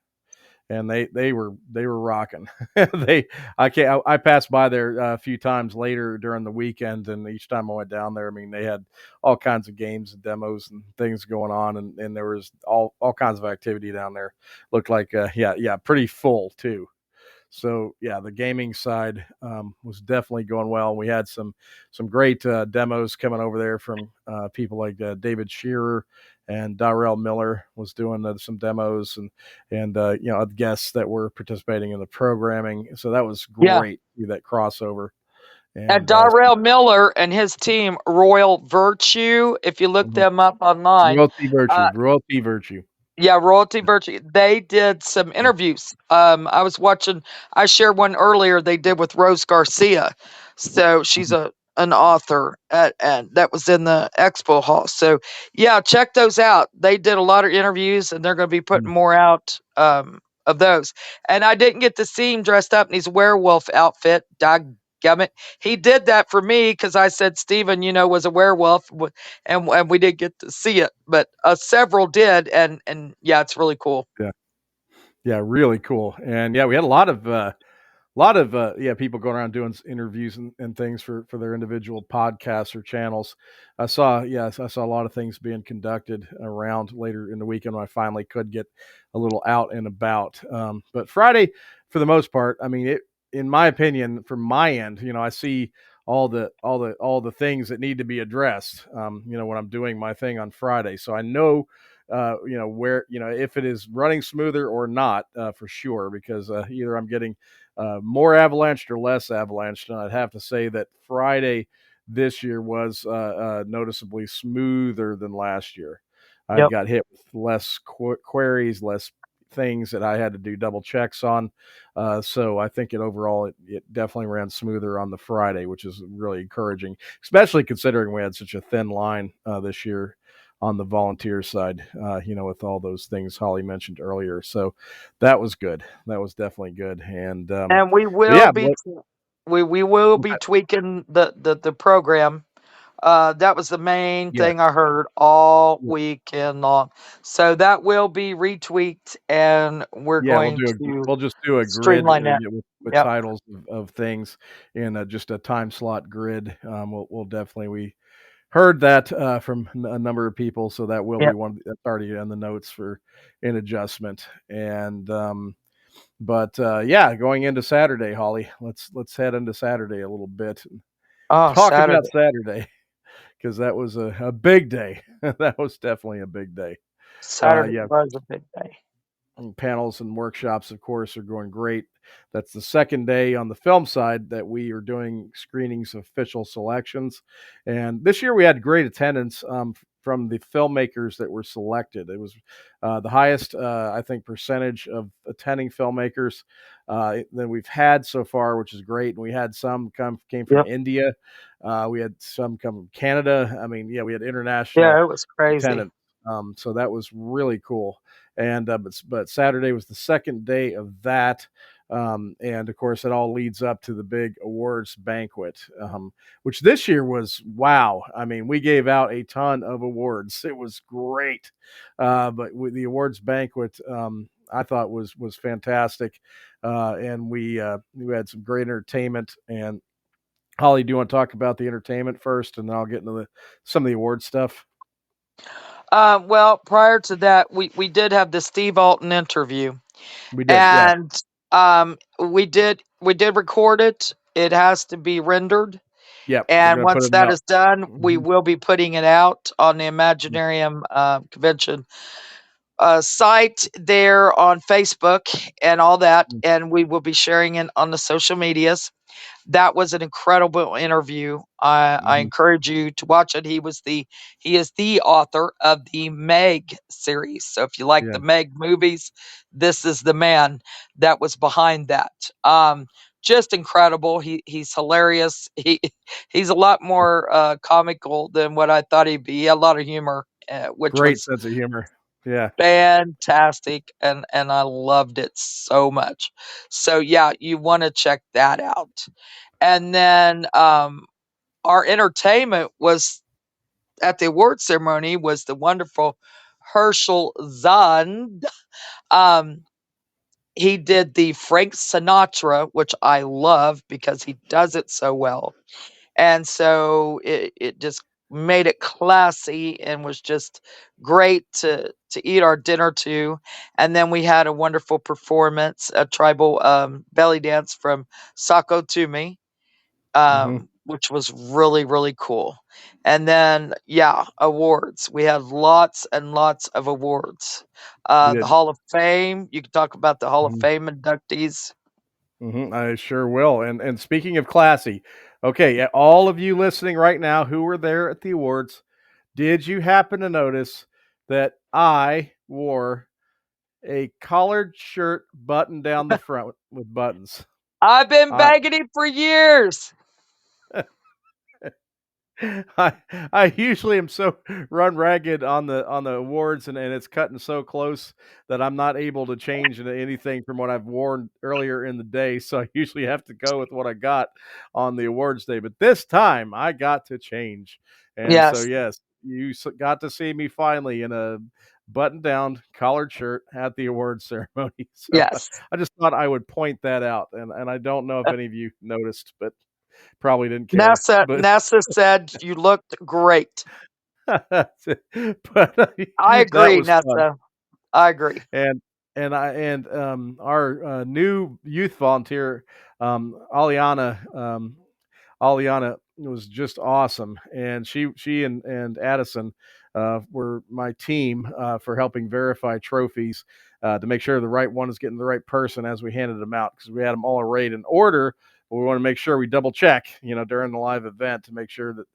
and they were rocking. they I passed by there a few times later during the weekend, and each time I went down there, I mean, they had all kinds of games and demos and things going on, and there was all kinds of activity down there. Looked like yeah, pretty full too. So yeah, the gaming side was definitely going well. We had some great demos coming over there from people like David Shearer, and Darrell Miller was doing some demos, and guests that were participating in the programming. So that was Yeah. great, that crossover. And And Darrell Miller and his team, Royal Virtue, if you look them up online, royalty virtue, uh, royalty virtue. yeah, Royalty Virtue. They did some interviews. I was watching. I shared one earlier they did with Rose Garcia. So she's Mhm. an author, and that was in the expo hall. So yeah, check those out. They did a lot of interviews, and they're going to be putting more out of those. And I didn't get to see him dressed up in his werewolf outfit. Dadgummit. He did that for me because I said Steven, was a werewolf, and we did get to see it, but several did, and yeah, it's really cool. Yeah, yeah, really cool. And yeah, we had a lot of yeah, people going around doing interviews and things for their individual podcasts or channels. I saw a lot of things being conducted around later in the weekend when I finally could get a little out and about. But Friday, for the most part, I mean, it, in my opinion, from my end, I see all the things that need to be addressed. When I'm doing my thing on Friday, so I know where, if it is running smoother or not, for sure, because either I'm getting more avalanched or less avalanched. And I'd have to say that Friday this year was noticeably smoother than last year. I Yep. got hit with less queries, less things that I had to do double checks on. So I think it definitely ran smoother on the Friday, which is really encouraging, especially considering we had such a thin line this year on the volunteer side, with all those things Holly mentioned earlier. So that was good. That was definitely good. And And we but will yeah, be we will be tweaking the program. That was the main yeah, thing I heard all yeah, weekend long. So that will be retweaked, and we're yeah. going to We'll just do a grid streamline that. with Yep. titles of things in just a time slot grid. We'll definitely, we heard that from a number of people, so that will be Yep. one that's already in the notes for an adjustment. And but yeah, going into Saturday, Holly, let's head into Saturday a little bit and Oh, talk about Saturday. Saturday, because that was a big day. That was definitely a big day. Saturday Yeah, was a big day. and panels and workshops, of course, are going great. That's the second day on the film side that we are doing screenings of official selections. And this year we had great attendance from the filmmakers that were selected. It was the highest, I think, percentage of attending filmmakers that we've had so far, which is great. And we had some came from Yep. India. We had some come from Canada. I mean, yeah, we had Yeah, international it was crazy. attendance. So that was really cool. And but Saturday was the second day of that. And of course, it all leads up to the big awards banquet, which this year was wow. I mean, we gave out a ton of awards. It was great. But with the awards banquet, I thought was fantastic, and we had some great entertainment. And Holly, do you want to talk about the entertainment first, and then I'll get into some of the award stuff? Well, prior to that, we did have the Steve Alton interview, We did, yeah, and we did record it. It has to be rendered, yep. We're and gonna put once it that out. is done, we Mhm. will be putting it out on the Imaginarium convention site there on Facebook and all that, and we will be sharing it on the social medias. That was an incredible interview. I Mhm. encourage you to watch it. He is the author of the Meg series. So if you like Yeah, the Meg movies, this is the man that was behind that. Just incredible. He's hilarious. He's a lot more comical than what I thought he'd be. He had a lot of humor, which great was sense of humor. Yeah. Fantastic, and I loved it so much. So yeah, you want to check that out. And then our entertainment was at the award ceremony was the wonderful Herschel Zahn. Um, he did the Frank Sinatra, which I love because he does it so well. And so it just made it classy and was just great to eat our dinner to. And then we had a wonderful performance, a tribal belly dance from Sako Tumi, Hmm. which was really, really cool. And then, yeah, awards. We had lots and lots of awards. You The did. Hall of Fame. You can talk about the Hall of Mhm. Fame inductees. I sure will. And speaking of classy, okay, yeah, all of you listening right now who were there at the awards, did you happen to notice that I wore a collared shirt buttoned down the front with buttons? I've been I begging him for years. I usually am so run ragged on the awards, and it's cutting so close that I'm not able to change into anything from what I've worn earlier in the day. So I usually have to go with what I got on the awards day. But this time I got to change. And so Yes, yes, got to see me finally in a button down collared shirt at the awards ceremony. So yes. I just thought I would point that out. And I don't know if any of you noticed, but probably didn't care. But NASA said you looked great. but I that agree, was fun. Nessa. I agree. And our new youth volunteer, Aliana, Aliana was just awesome, and she and Addison were my team for helping verify trophies to make sure the right one is getting the right person as we handed them out, because we had them all arrayed in order. But we want to make sure we double check, during the live event, to make sure that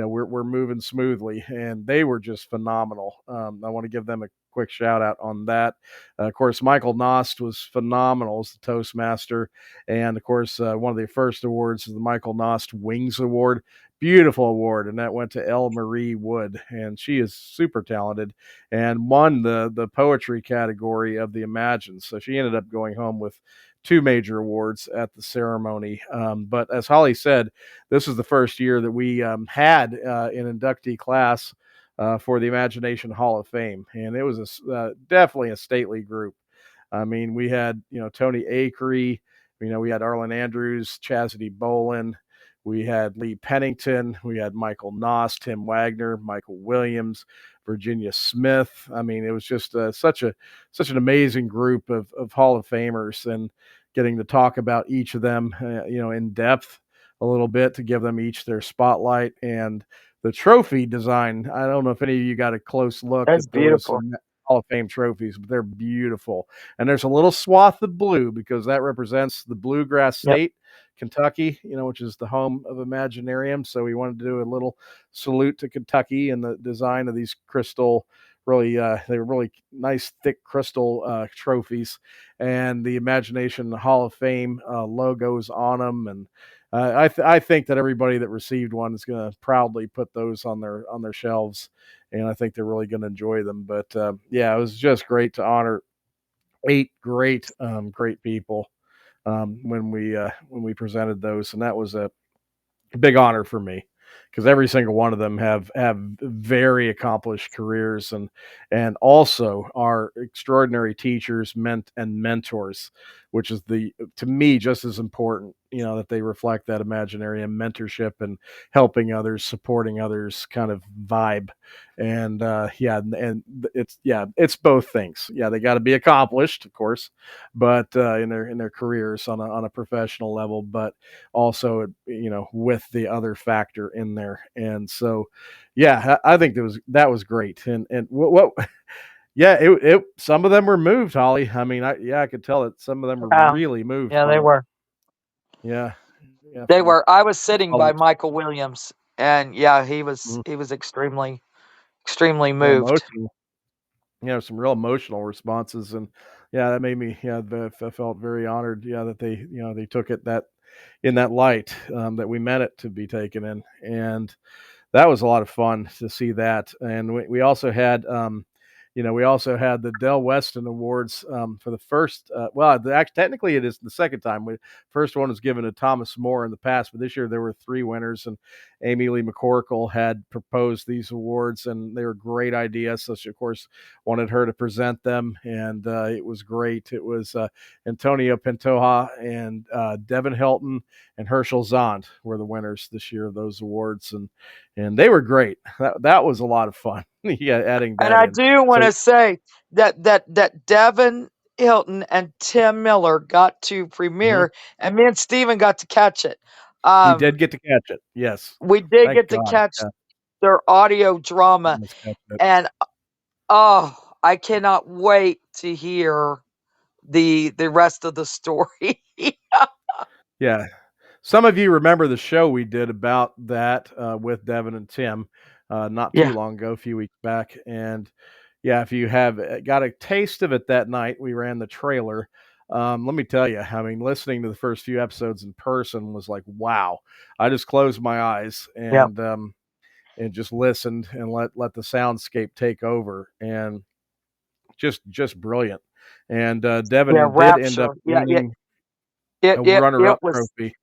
we're moving smoothly, and they were just phenomenal. I want to give them a quick shout out on that. Of course, Michael Nost was phenomenal as the Toastmaster. And of course, one of the first awards is the Michael Nost Wings Award. Beautiful award, and that went to Elle Marie Wood, and she is super talented and won the poetry category of the Imagines. So she ended up going home with two major awards at the ceremony. But as Holly said, this is the first year that we had an inductee class for the Imagination Hall of Fame, and it was definitely a stately group. I mean, we had Tony Acree, we had Arlen Andrews, Chastity Bolin, we had Lee Pennington, we had Michael Noss, Tim Wagner, Michael Williams, Virginia Smith. I mean, it was just such an amazing group of Hall of Famers, and getting to talk about each of them, in depth a little bit, to give them each their spotlight. And the trophy design, I don't know if any of you got a close look That's at those beautiful. Hall of Fame trophies, but they're beautiful. And there's a little swath of blue because that represents the bluegrass Yep. state, Kentucky, which is the home of Imaginarium. So we wanted to do a little salute to Kentucky and the design of these crystal, really, they were really nice, thick crystal trophies, and the Imagination Hall of Fame logos on them. And I think that everybody that received one is going to proudly put those on their shelves, and I think they're really going to enjoy them. But yeah, it was just great to honor eight great people when we presented those, and that was a big honor for me, because every single one of them have very accomplished careers, and also are extraordinary teachers and mentors, which is the to me just as important, that they reflect that Imaginarium mentorship and helping others, supporting others kind of vibe. And yeah, and it's both things. Yeah, they got to be accomplished, of course, but in their careers on a professional level, but also with the other factor in there. And so yeah, I think that was great. And what yeah, it some of them were moved, Holly. I mean, I could tell that some of them were Yeah, really moved yeah, they from were. yeah, yeah, They from were. I was sitting all the by Michael Williams, and yeah, he was extremely real moved. emotional, some real emotional responses. And yeah, that made me, I felt very honored, that they took it that in that light, that we meant it to be taken in. And that was a lot of fun to see that. And we also had we also had the Del Weston Awards for the first. Technically, it is the second time. First one was given to Thomas More in the past, but this year there were 3 winners, and Amy Lee McCorkle had proposed these awards, and they were great ideas. So she, of course, wanted her to present them, and it was great. It was Antonio Pantoja and Devin Hilton and Herschel Zond were the winners this year of those awards, and they were great. That was a lot of fun. Yeah, adding And that I in. do want So to say that Devin Hilton and Tim Miller got to mhm, premiere, and me and Steven got to catch it. we did Um, get to catch it. Yes, we did thank get to God. catch Yeah, their audio let drama, us catch it. and oh, I cannot wait to hear the rest of the story. Yeah, some of you remember the show we did about that with Devin and Tim not too Yeah, long ago, a few weeks back, and yeah, if you have got a taste of it that night, we ran the trailer. Let me tell you, I mean, listening to the first few episodes in person was like, wow. I just closed my eyes yeah, and just listened and let the soundscape take over, and just brilliant. And yeah. Devin did end up Rapture. Yeah, yeah. winning It a it it runner-up was. trophy.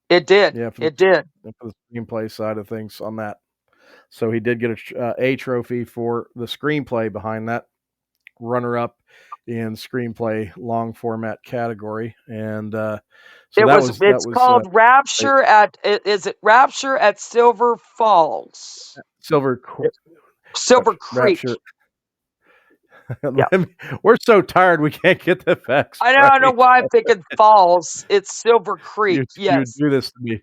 It did. Yeah, It did. for the screenplay side of things on that. So he did get a trophy for the screenplay behind that, runner-up in screenplay long format category, and so It that was. was It's called great. Rapture at. Is it Rapture at Silver Falls? Silver Qu- Silver Creek. Rapture. Yeah. We're so tired we can't get the facts I don't know straight. why I'm thinking Falls. It's Silver Creek. You Yes. do this to me.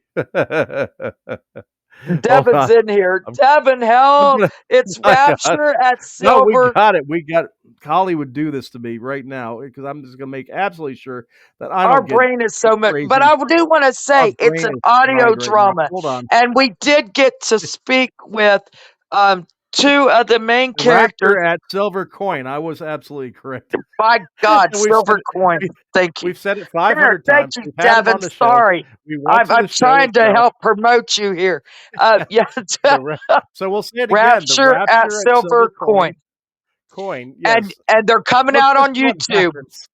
Hold Devin's on. in here. I'm, Devin, I'm hell, gonna. it's I got. Rapture at No, we Silver. got it. We got. Holly would do this to me right now because I'm just gonna make absolutely sure that I Our don't get brain is so much, but crazy. I do want to Our say it's brain an is audio fried right now. drama, Hold on. and we did get to speak with two of the main characters. Raptor at Silver Coin. I was absolutely correct. By God, And we've said Silver it. Coin. We, Thank you. we've said it Here, 500 thank times. you, We've had him Devin. on the show. Sorry, We went to I'm the show trying to itself. help promote you here. Yeah, The ra- so we'll say it again. The Rapture at Rapture at Silver Silver Coin, Coin. and Yes. they're coming Look, out this on is what YouTube. happens.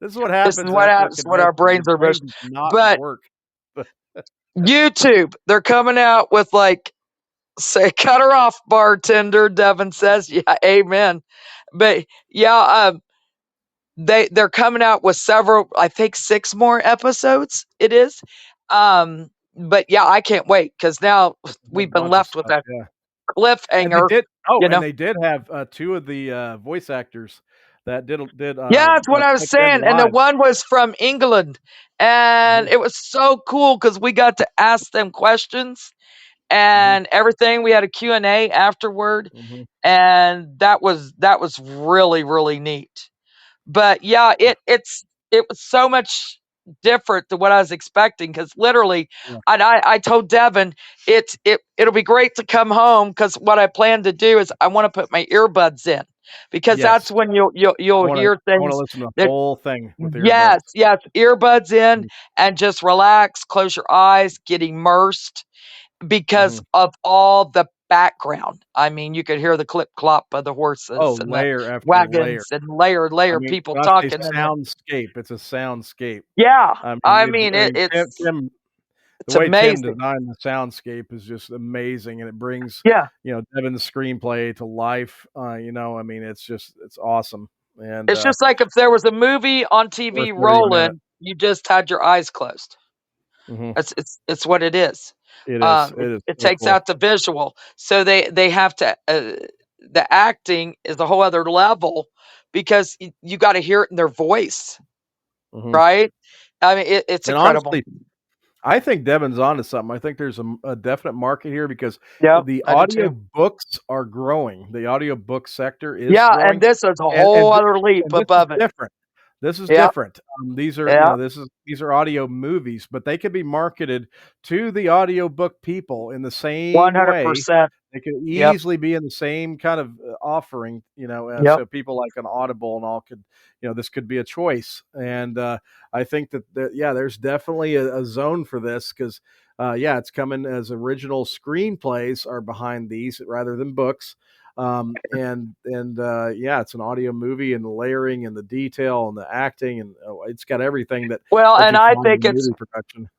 This is what This is happens what after a happens when our convention. Your brains are brain mush. does not But work. YouTube, they're coming out with like, say, cut her off, bartender. Devin says, yeah, amen. But yeah, they're coming out with several, I think 6 more episodes. It is, but yeah, I can't wait because now A we've been bunch of left with stuff. a Yeah. And they cliffhanger. did. Oh, You and know, they did have 2 of the voice actors that did yeah, that's what I was pitch in saying. And the live. one was from England, and Hmm. it was so cool because we got to ask them questions Hmm. and everything. We had a Q&A afterward, Hmm. and that was really really neat. But yeah, it was so much different than what I was expecting because literally, Yeah. and I told Devin it'll be great to come home because what I plan to do is I want to put my earbuds in because that's Yes. when you'll hear I want to things listen to the that. whole thing with earbuds. Yes, yes, earbuds in Mhm. and just relax, close your eyes, get immersed because Mhm. of all the background. I mean, you could hear the clip clop of the Oh, horses and the layer after layer. wagons and layer I of mean, people when I say talking in there. soundscape, it's a soundscape. Yeah, I mean, I mean Tim, the it's way Tim amazing. designed the soundscape is just amazing, and it brings, Yeah, Devin's screenplay to life. I mean, it's awesome, and it's just like if there was a movie on worth TV every minute. rolling, you just had your eyes closed. Hmm. It's what it is. It is. It is It so takes cool. out the visual, so they have to. The acting is a whole other level because you got to hear it in their voice, Hmm. right? I mean, it's And incredible. honestly, I think Devin's onto something. I think there's a definite market here because Yep, the I do audio too. books are growing. The audiobook sector is Yeah, and growing, this is a and whole other leap and this is above it. different. This is Yep, different. These are, yep, these are audio movies, but they could be marketed to the audiobook people in the one same hundred way. percent. They could Yep, easily be in the same kind of offering, yep. so people like an Audible and all could, this could be a choice. And I think yeah, there's definitely a zone for this because, yeah, it's coming as original screenplays are behind these rather than books. Yeah, it's an audio movie, and the layering and the detail and the acting, and it's got everything Well, that and you find in movie production.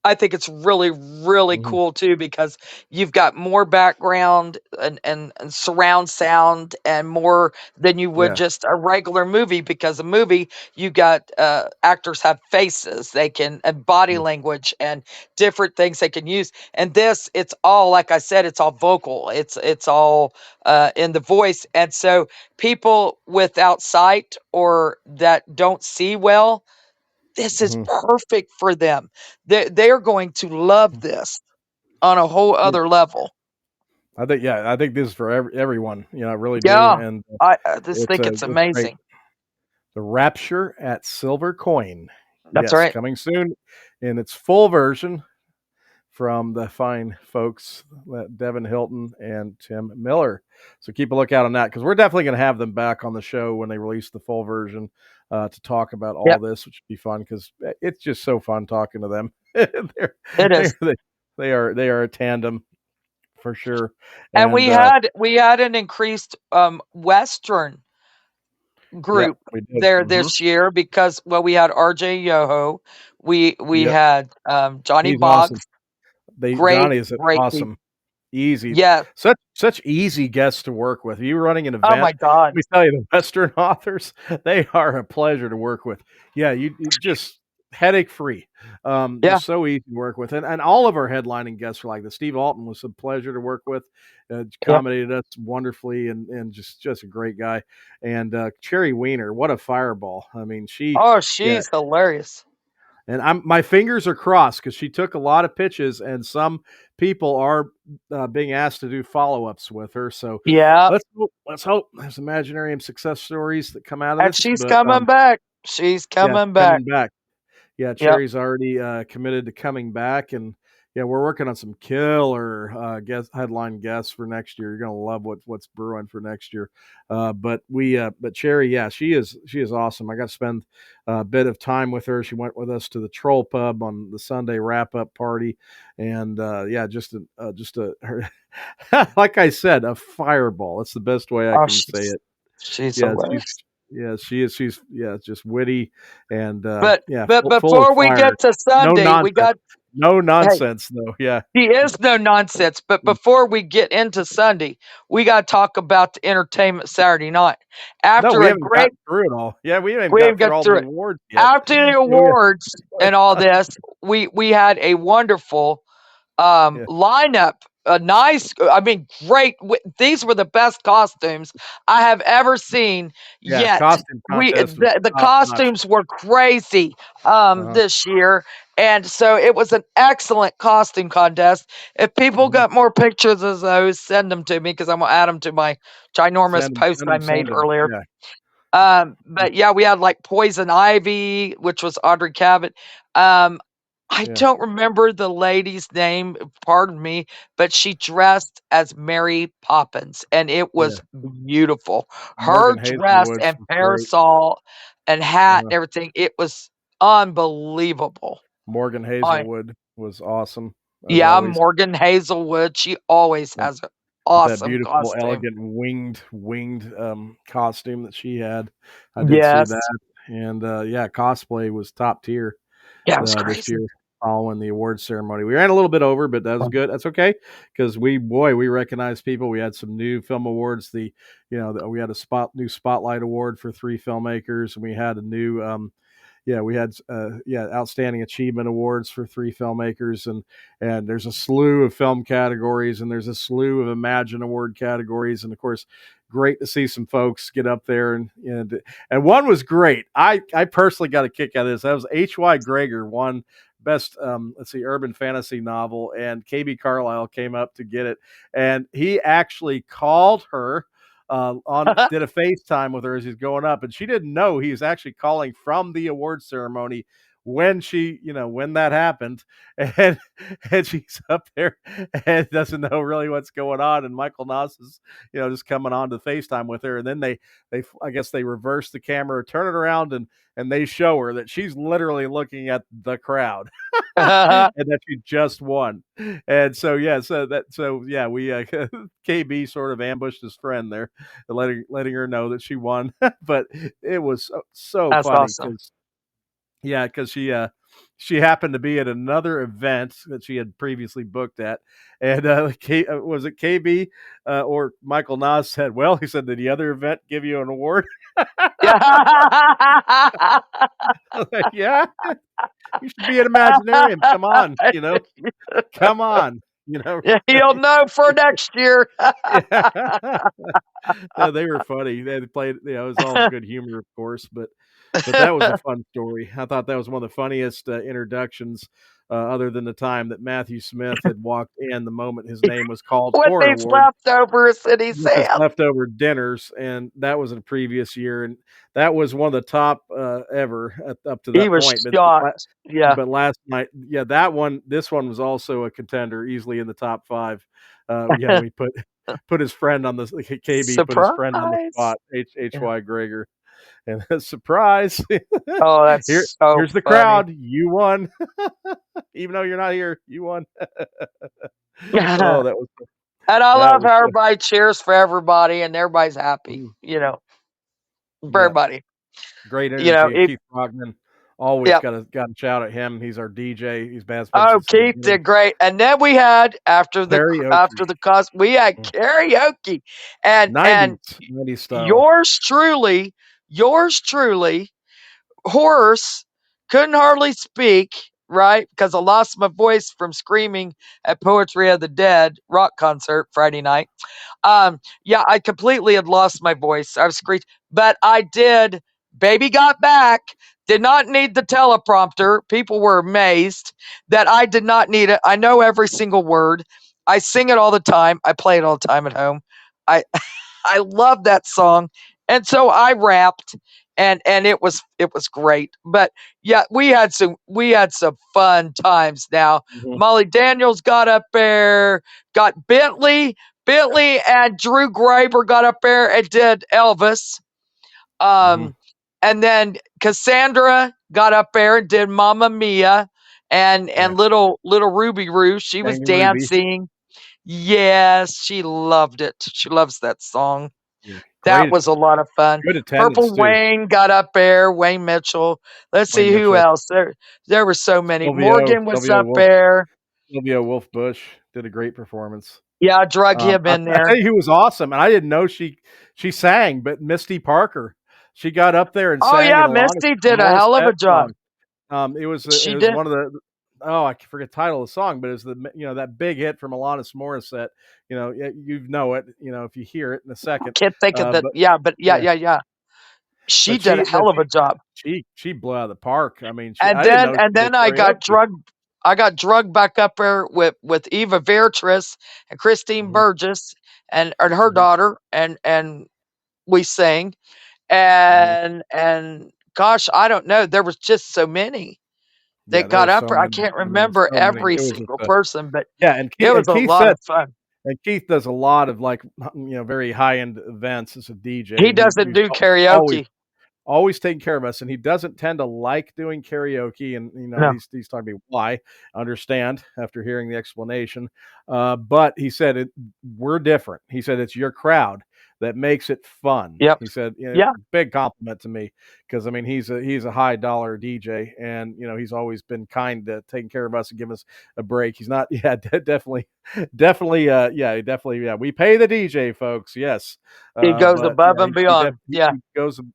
I think it's really, really Hmm. cool too because you've got more background and surround sound and more than you would Yeah. just a regular movie. Because a movie, you got actors have faces, they can and body Mm-hmm. language and different things they can use. And this, it's all like I said, it's all vocal. It's all in the voice, and so people without sight or that don't see well, this is perfect for them. They're going to love this on a whole other level. I think this is for everyone. I really do, Yeah, and I just think it's it's great. amazing. The Rapture at Silver Coin, That's yes, right. coming soon in its full version from the fine folks Devin Hilton and Tim Miller. So keep a lookout on that, because we're definitely going to have them back on the show when they release the full version to talk about all Yep, this, which would be fun because it's just so fun talking to them. they're, it is. they're, they are a tandem for sure. And And we had an increased Western yep, group we did. there this year because well, we had RJ Yoho, we Yep, had Johnny he's awesome. Boggs, Johnny great, is great people. awesome. Easy, Yes. such easy guests to work with. You running an Oh my event, let God. me tell you, the Western authors, they are a pleasure to work with. Yeah, you just headache free. Yeah. Just so easy to work with, and all of our headlining guests were like this. Steve Alton was a pleasure to work with. Yep. Accommodated us wonderfully, and just a great guy. And Cherry Weiner, what a fireball! I mean, Oh, yeah, she's hilarious. and my fingers are crossed because she took a lot of pitches, and some people are being asked to do follow ups with her. So Yeah. let's hope there's Imaginarium success stories that come out of And this. she's But coming back. She's yeah, coming back. coming back. Yeah, Yep. Cherry's already committed to coming back, and yeah, we're working on some killer headline guests for next year. You're gonna love what's brewing for next year. But Cherry, yeah, she is awesome. I got to spend a bit of time with her. She went with us to the Troll Pub on the Sunday wrap up party, and yeah, just a her, like I said, a fireball. That's the best way I Oh, can say it. she's Yeah, hilarious. she is. She's yeah, just witty and yeah, But full of before we fire. get to No Sunday, we nonsense. got No hey, nonsense though. Yeah. he is no nonsense. But Mm. before we get into Sunday, we got to talk about the entertainment Saturday night. No, After we a haven't great, gotten through it all. Yeah, we haven't even we got didn't through get all the through it. awards yet. After the Yeah, awards and all this, we had a wonderful yeah, lineup. A nice, I mean, great. These were the best costumes I have ever seen yeah. yet. Costume We contest was the top notch. costumes were crazy Uh-huh. this year, and so it was an excellent costume contest. If people Mhm. got more pictures of those, send them to me because I'm gonna add them to my ginormous post Send I them, made send them. earlier. Yeah. But yeah, we had like Poison Ivy, which was Audrey Cabot. Um, I Yeah. don't remember the lady's name, pardon me, but she dressed as Mary Poppins and it Yeah. was beautiful. Her Morgan dress Hazelwood and was great. parasol and hat Uh-huh. and everything, it was unbelievable. Morgan I Hazelwood was awesome as Yeah, always. Morgan Hazelwood, she always Yeah. has an With that awesome beautiful, costume. elegant winged costume that she had. I did see Yes. that, and yeah, cosplay was top tier Yeah, it was this crazy. year following the awards ceremony. We ran a little bit over, but that was good. That's okay because we recognized people. We had some new film awards. We had a new spotlight award for 3 filmmakers, and we had a new we had outstanding achievement awards for 3 filmmakers, and there's a slew of film categories, and there's a slew of Imagine Award categories, and of course, great to see some folks get up there, and one was great. I personally got a kick out of this. That was H.Y. Greger won best let's see, urban fantasy novel, and KB Carlisle came up to get it, and he actually called her on did a FaceTime with her as he's going up, and she didn't know he was actually calling from the award ceremony when that happened, and and she's up there and doesn't know really what's going on, and Michael Noss is just coming on to FaceTime with her, and then they I guess they reverse the camera, turn it around, and they show her that she's literally looking at the crowd and that she just won. And so yeah, we KB sort of ambushed his friend there, letting her know that she won. But it was so That's funny awesome. because she happened to be at another event that she had previously booked at, and was it KB or Michael Nas said, "Well," he said, "did the other event give you an award?" Yeah, you should be at Imaginarium. Come on, come on, Yeah, you'll know for next year. yeah. No, they were funny. They played, it was all good humor, of course, but that was a fun story. I thought that was one of the funniest introductions, other than the time that Matthew Smith had walked in the moment his name was called With for an these award leftovers, and he with his said, leftover dinners, and that was in a previous year, and that was one of the top ever up to he that was point. shocked. Yeah. But last night, yeah, this one was also a contender, easily in the top five. Yeah, we put his friend on the KB put his friend on the Surprise. spot, Yeah. HY Greger, and surprise, Oh, that's so here's the funny. crowd, you won, even though you're not here, you won. And Oh, that was I that love was how everybody cheers for everybody and everybody's happy, mm, for yeah. everybody. Great energy, and If Keith Frogman, always yeah. got to shout at him. He's our DJ. He's been Oh, since the Keith beginning. did great. And then we had Karaoke, after the cos we had karaoke. And 90s style. yours truly, yours truly, hoarse, couldn't hardly speak, right? Because I lost my voice from screaming at Poetry of the Dead rock concert Friday night. Yeah, I completely had lost my voice. I was screeching, but I did. Baby got back. Did not need the teleprompter. People were amazed that I did not need it. I know every single word. I sing it all the time. I play it all the time at home. I I love that song, and so I rapped, and it was great. But yeah, we had some fun times. Now Mhm, Molly Daniels got up there, got Bentley and Drew Graber got up there and did Elvis. mhm. Um, and then Cassandra got up there and did Mamma Mia, and Yeah, little Ruby Roo. She was Banging Ruby. dancing. Yes, she loved it. She loves that song. Yeah, That was a lot of fun. good attendance Purple too. Wayne got up there. Wayne Mitchell. Let's Wayne see who Mitchell, else. There were so many. Silvio, Morgan was Silvio up Wolf, there. Sylvia Wolf Bush did a great performance. Yeah, I drug him in I tell there. you who was awesome, and I didn't know she sang, but Misty Parker. She got up there and Oh sang an yeah, Alanis Misty did a hell of a Morissette job. song. It She was did. one of the I forget the title of the song, but it's that big hit from Alanis Morissette. You know it. If you hear it in a I second. can't think of that. But Yeah, but yeah, yeah, yeah, yeah. She but did a she but hell of a job. she blew out of the park. I mean, And I didn't know then she and did then I got karaoke. drugged. I got drugged back up there with Eva Beatrice and Christine Mhm, Burgess and her mhm, daughter, and we sang. mhm. And gosh, I don't know. There was just so many Yeah, that there got were up so there. I many. can't I mean, remember so many. every It was just single person, but yeah, it was And a Keith lot said, of fun. and Keith does a lot of like very high end events as a DJ, He and doesn't he's do always karaoke. taking care of us, and he doesn't tend to like doing karaoke, and No. he's talking to me why. I understand after hearing the explanation, but he said we're different. He said it's your crowd that makes it fun. Yep. He said, Yeah. big compliment to me, because I mean he's a high dollar DJ, and he's always been kind to taking care of us and giving us a break. He's not yeah definitely definitely yeah, we pay the DJ folks, yes, He goes but yeah, above and beyond. Yeah.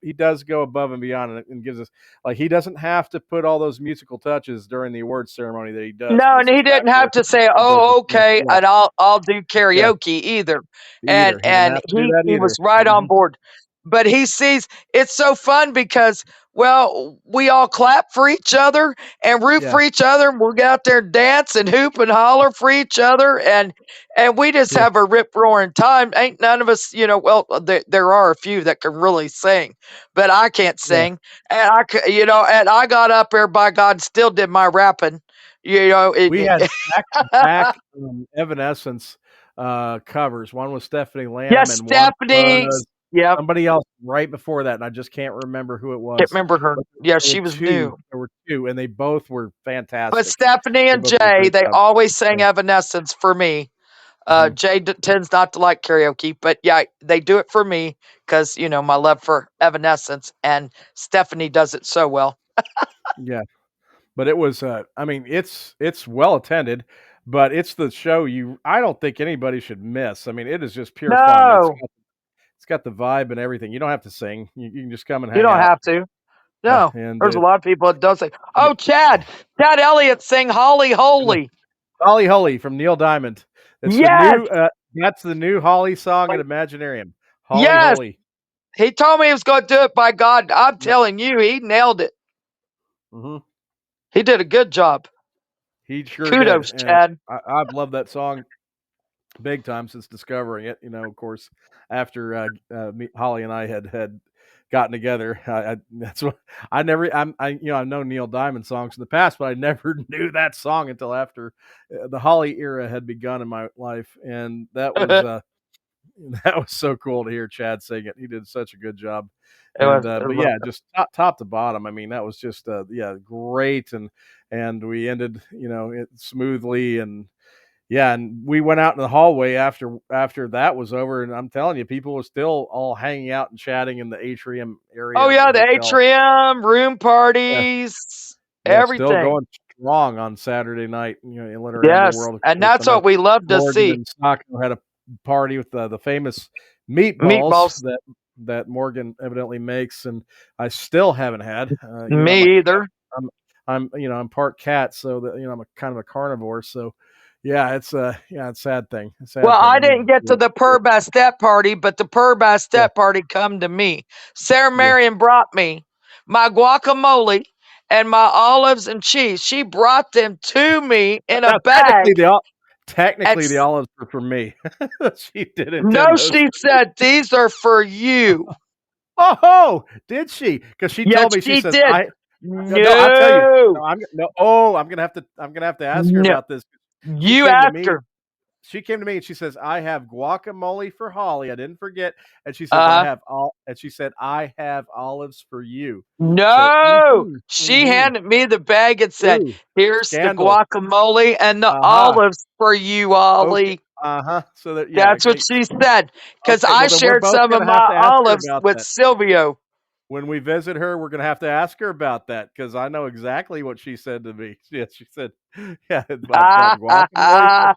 he does go above and beyond, and gives us, like, he doesn't have to put all those musical touches during the awards ceremony that he does, No, but and it's he just didn't after have to say, he does "Oh, it. okay," Yeah, and I'll do yeah, karaoke either. And either. He didn't and have to do he that he either. was right on Mhm, board. But he sees it's so fun because Well, we all clap for each other and root Yeah, for each other, and we'll get out there and dance and hoop and holler for each other, and we just yeah, have a rip roaring time. Ain't none of us, well, there are a few that can really sing, but I can't yeah. sing, and and I got up there by God and still did my rapping. You know, We had back-to-back, Evanescence, covers. One was Stephanie Lamb, yes, and one Stephanie's. was Yep, somebody else right before that, and I just can't remember who it can't was. remember her. But Yeah, there were she was 2. new. There were 2, and they both were But fantastic. Stephanie They and both did a Jay, great they job. always sang Yeah. Evanescence for me. Mhm. Jay tends not to like karaoke, but yeah, they do it for me because my love for Evanescence, and Stephanie does it so well. Yeah. But it was, I mean, it's well attended, but it's the show I don't think anybody should miss. I mean, it is just pure fun. No, It's got the vibe and everything. You don't have to sing. You can just come and you hang don't out. have to. No, And there's a lot of people that don't say, and "Oh, Chad Elliott sing Holly it Holy." Holly Holy from Neil Diamond. Yes, That's the new Holly song at Imaginarium. Holly yes. Holy. He told me he was going to do it. By God, I'm Yep. telling you, he nailed it. Mhm. He did a good job. He sure did, Kudos, and Chad. I've loved that song big time since discovering it. Of course, after Holly and I had gotten together, that's what I never. I've known Neil Diamond songs in the past, but I never knew that song until after the Holly era had begun in my life, and that was It that was so cool to hear Chad sing it. He did such a good job. And was. I but love yeah, it. just top to bottom. I mean, that was just yeah, great, and we ended it smoothly, and yeah, and we went out in the hallway after that was over, and I'm telling you, people were still all hanging out and chatting in the atrium Oh area of the yeah, the hotel. atrium, room Yeah, parties, yeah, still everything. going strong on Saturday night. In Leonard Yes, Underworld, of and course. I that's know what we love to Morgan see. and Sacco had a party with the famous meatballs Meatballs. that Morgan evidently makes, and I still haven't had. I'm a Me either. I'm I'm part cat, so that I'm a kind of a carnivore. So yeah, it's a sad thing. A Well, sad thing. I I need didn't to get do to it. the per Bastet party, but the per Yeah, Bastet party come to me. Sarah yeah. Marion brought me my guacamole and my olives and cheese. She brought them to me in a Now bag. And technically the olives were for me. She did intend no, those she for me. said, these are for you. Oh, did she? Because she Yes, told me, she she says, did. I no, I'll tell you. No, No, no. Oh, I'm gonna have to ask her no. about this. She You came to ask me. her. She came to me and she says, "I have guacamole for Holly. I didn't forget." And she says, Uh, she said, "I have olives for you." So, no, she handed me the bag and said, ooh, here's the scandal. guacamole and the Uh-huh. olives for you, Okay. Ollie. Uh-huh. So that, yeah. That's what Okay. she said. Because Okay. I Well, then we're shared both some of gonna have my to ask her olives about with that. Silvio. When we visit her, we're gonna have to ask her about that because I know exactly what she said to me. Yeah, she said, "Yeah, I've got guacamole for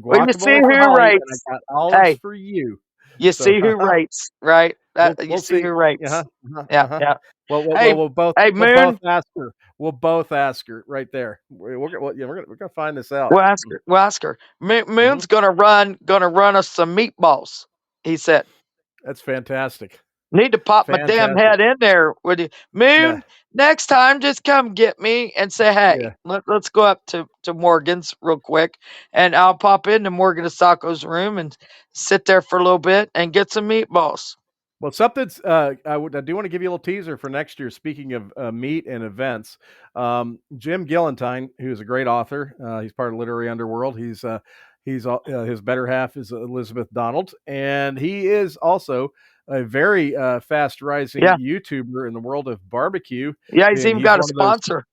Well, you see Holly, who and I rates. got olives Hey, for you." you So, see who rates, right? You we'll see see. who Uh-huh, rates. uh-huh, Yeah, uh-huh. yeah. Well, Hey, hey, we'll both Moon. ask her. We'll both ask her right there. Yeah, we're gonna find this out. We'll ask her. We'll ask her. Mhm. Moon's gonna run us some meatballs. He said. That's fantastic. Need to pop my damn Fantastic. head in there with you. Yeah, Moon, next time just come get me and say, hey, yeah. let's go up to Morgan's real quick, and I'll pop into Morgan Asacco's room and sit there for a little bit and get some meatballs. Well, something's. I do want to give you a little teaser for next year. Speaking of meet and events, Jim Gillentine, who's a great author, he's part of Literary Underworld. His better half is Elizabeth Donald, and he is also a very fast rising Yeah. YouTuber in the world of barbecue, Yeah, he's and even he's got a one of those. sponsor.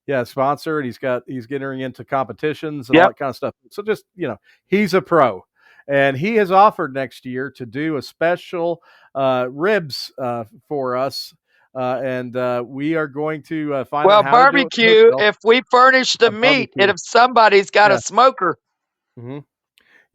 Yeah, sponsored. He's getting into competitions and all Yep. that kind of stuff. So just he's a pro, and he has offered next year to do a special ribs for us, and we are going to find out Well, how to do it at the barbecue, hotel. if we furnish the A meat and barbecue. if somebody's got a Yeah. smoker. hmm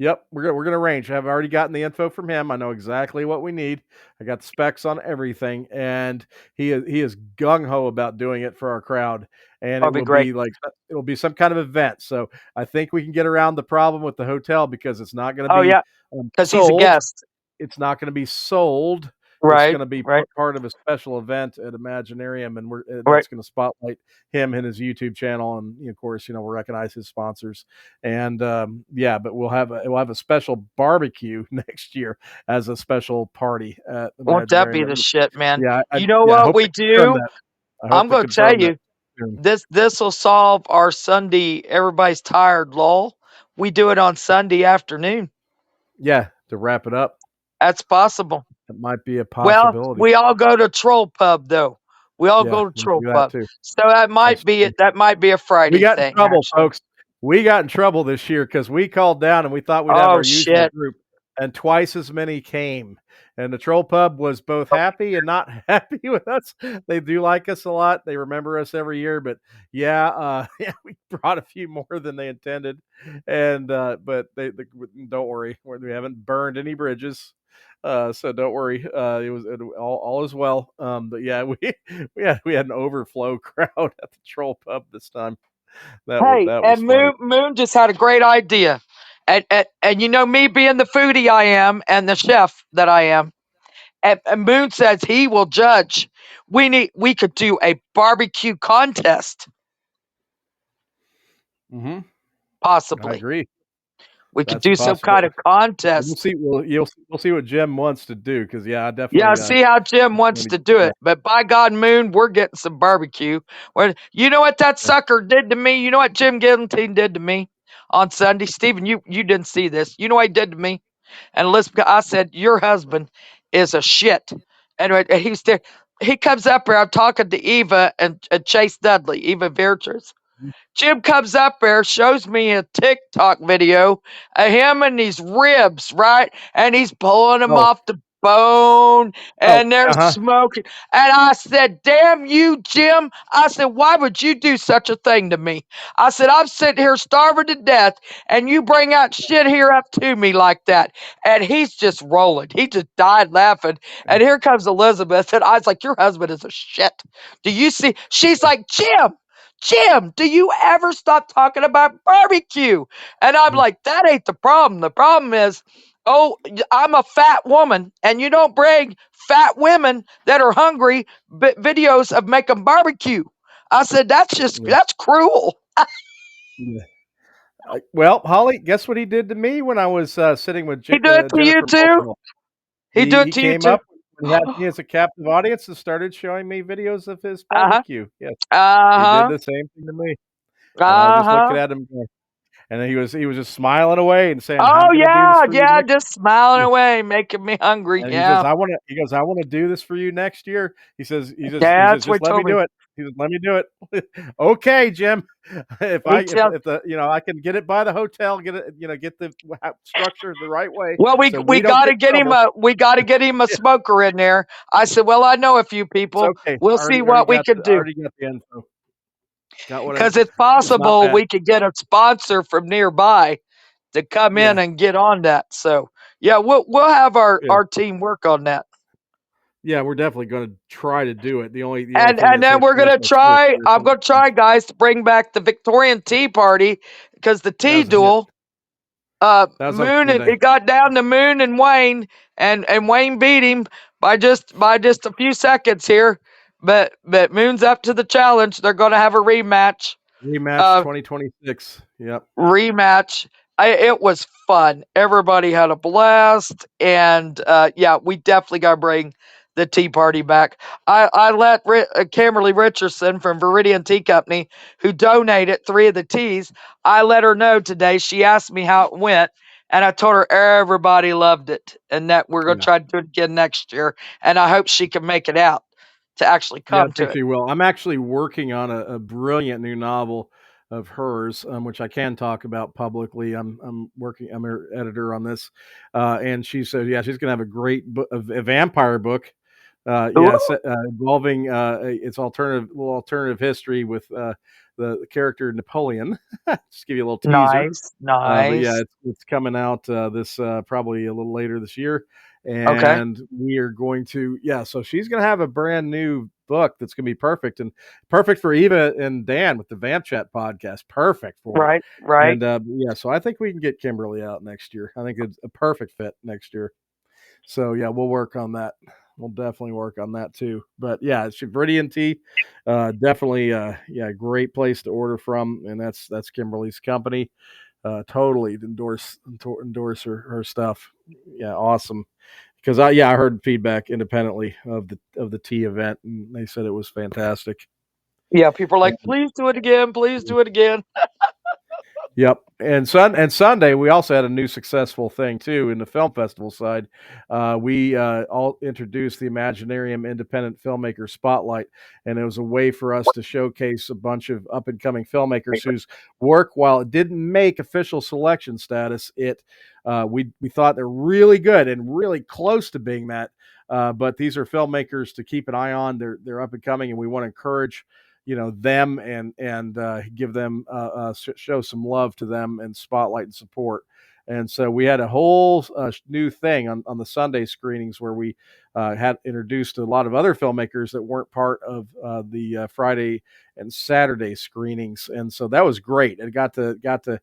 Yep, we're gonna arrange. I've already gotten the info from him. I know exactly what we need. I got the specs on everything, and he is gung ho about doing it for our crowd. And it That'll be will great. be like it'll be some kind of event. So I think we can get around the problem with the hotel because it's not going to Oh, be yeah, because he's a sold. guest. It's not going to be sold It's Right. going to be Right. part of a special event at Imaginarium, and Right. that's going to spotlight him and his YouTube channel, and of course, we'll recognize his sponsors, and but we'll have a special barbecue next year as a special party at Won't that be Imaginarium. the shit, man? You know I what hope we they confirm do? that. I hope I'm they going to tell confirm that you, soon. this will solve our Sunday everybody's tired lull. We do it on Sunday afternoon. Yeah, to wrap it up, That's possible. it might be a Well, possibility. we all go to Troll Pub though. We all Yeah, go to we Troll do that Pub. too. So that That's might be true. it. That might be a We Friday got in thing, trouble, actually. folks. We got in trouble this year because we called down and we thought we'd have Oh our usual shit. group, and twice as many came. And the Troll Pub was both happy and not happy with us. They do like us a lot. They remember us every year, but yeah, we brought a few more than they intended. And but don't worry, we haven't burned any bridges. So don't worry. All is well. But yeah, we had an overflow crowd at the Troll Pub this time. Hey, That was and funny. Moon just had a great idea. And you know me being the foodie I am and the chef that I am. And Moon says he will judge. We could do a barbecue contest, Hmm. I possibly. agree. We could That's a do some kind possibility. of contest. We'll see what Jim wants to do because I Yeah, definitely see how Jim wants need to to do do it. that. But by God, Moon, we're getting some barbecue. You know what that Yeah. sucker did to me? You know what Jim Gillentine did to me on Sunday? Stephen, you didn't see this. You know what he did to me? And listen, I said, your husband is a shit. And he's there. He comes up here. I'm talking to Eva and Chase Dudley, Eva Beatrice. Jim comes up there, shows me a TikTok video of him and these ribs, right? And he's pulling them Oh, off the bone oh, and they're uh-huh. smoking. And I said, damn you, Jim. I said, why would you do such a thing to me? I said, I'm sitting here starving to death and you bring out shit here up to me like that. And he's just rolling. He just died laughing. And here comes Elizabeth. And I was like, your husband is a shit. Do you see? She's like, Jim, do you ever stop talking about barbecue? And I'm Mhm. like, that ain't the problem. The problem is, I'm a fat woman, and you don't bring fat women that are hungry videos of making barbecue. I said, Yeah. that's cruel. Yeah. Well, Holly, guess what he did to me when I was sitting with He do it to you Jennifer too? Mulvihill? He do it He to you came too? up when he had me as a captive audience and started showing me videos of his Uh-huh. barbecue. Yes, he did Uh-huh. the same thing to me, and I was just looking Uh-huh. at him, and then he was just smiling away and saying, "I'm Oh going to do this yeah, for you yeah, next." just smiling away, making me hungry. And he says, Yeah. I want to do this for you next year. He Yeah, says, that's what just he let me told me. do it. He says, let me do it. Okay, Jim. He tell If the, I can get it by the hotel, get it, get the structure the right way. Well, So we we don't got get to in get him trouble. a Yeah, smoker in there. I said, well, I know a few it's people. okay. We'll see what we can I do already got the info. Got what because it's it's not possible bad. we could get a sponsor from nearby to come in Yeah. and get on that. So yeah, we'll have Yeah. our team work on that, Yeah. We're definitely going to try to do it. The only thing and is then that we're is gonna our first try. year. I'm gonna try, guys, to bring back the Victorian Tea Party because the That tea was a hit. duel. That was on Moon Sunday. it got down to Moon and Wayne, and Wayne beat him by just a few seconds here. But Moon's up to the challenge. They're going to have a rematch. Rematch Uh, 2026. Yep. rematch. It was fun. Everybody had a blast, and yeah, we definitely got to bring the tea party back. I let Kimberly Richardson from Viridian Tea Company, who donated 3 of the teas, I let her know today. She asked me how it went, and I told her everybody loved it, and that we're going to Yeah. try to do it again next year. And I hope she can make it out to actually Yeah, I come to think it. she will. I'm actually working on a brilliant new novel of hers, which I can talk about publicly. I'm her editor on this, and she said, yeah, she's going to have a great a vampire book. Ooh, Involving its alternative history with the character Napoleon. Just give you a little teaser. nice, But yeah, nice. it's coming out this probably a little later this year, Okay, and we are going to So she's going to have a brand new book that's going to be perfect and perfect for Eva and Dan with the Vamp Chat podcast. Perfect for it. right, right. And yeah, so I think we can get Kimberly out next year. I think it's a perfect fit next year. So yeah, we'll work on that. we'll definitely work on that too. But yeah, Viridian tea, definitely, yeah, great place to order from, and that's Kimberly's company. Totally endorse her stuff. Yeah, awesome. Because I heard feedback independently of the tea event, and they said it was fantastic. Yeah, people are like, please do it again, please do it again. Yep. And Sunday we also had a new successful thing too in the film festival side. We all introduced the Imaginarium Independent Filmmaker Spotlight, and it was a way for us to showcase a bunch of up and coming filmmakers whose work, while it didn't make official selection status, we thought they're really good and really close to being that. But these are filmmakers to keep an eye on. They're up and coming, and we want to encourage them and give them show some love to them and spotlight and support. And so we had a whole new thing on the Sunday screenings where we had introduced a lot of other filmmakers that weren't part of the Friday and Saturday screenings, and so that was great. It got to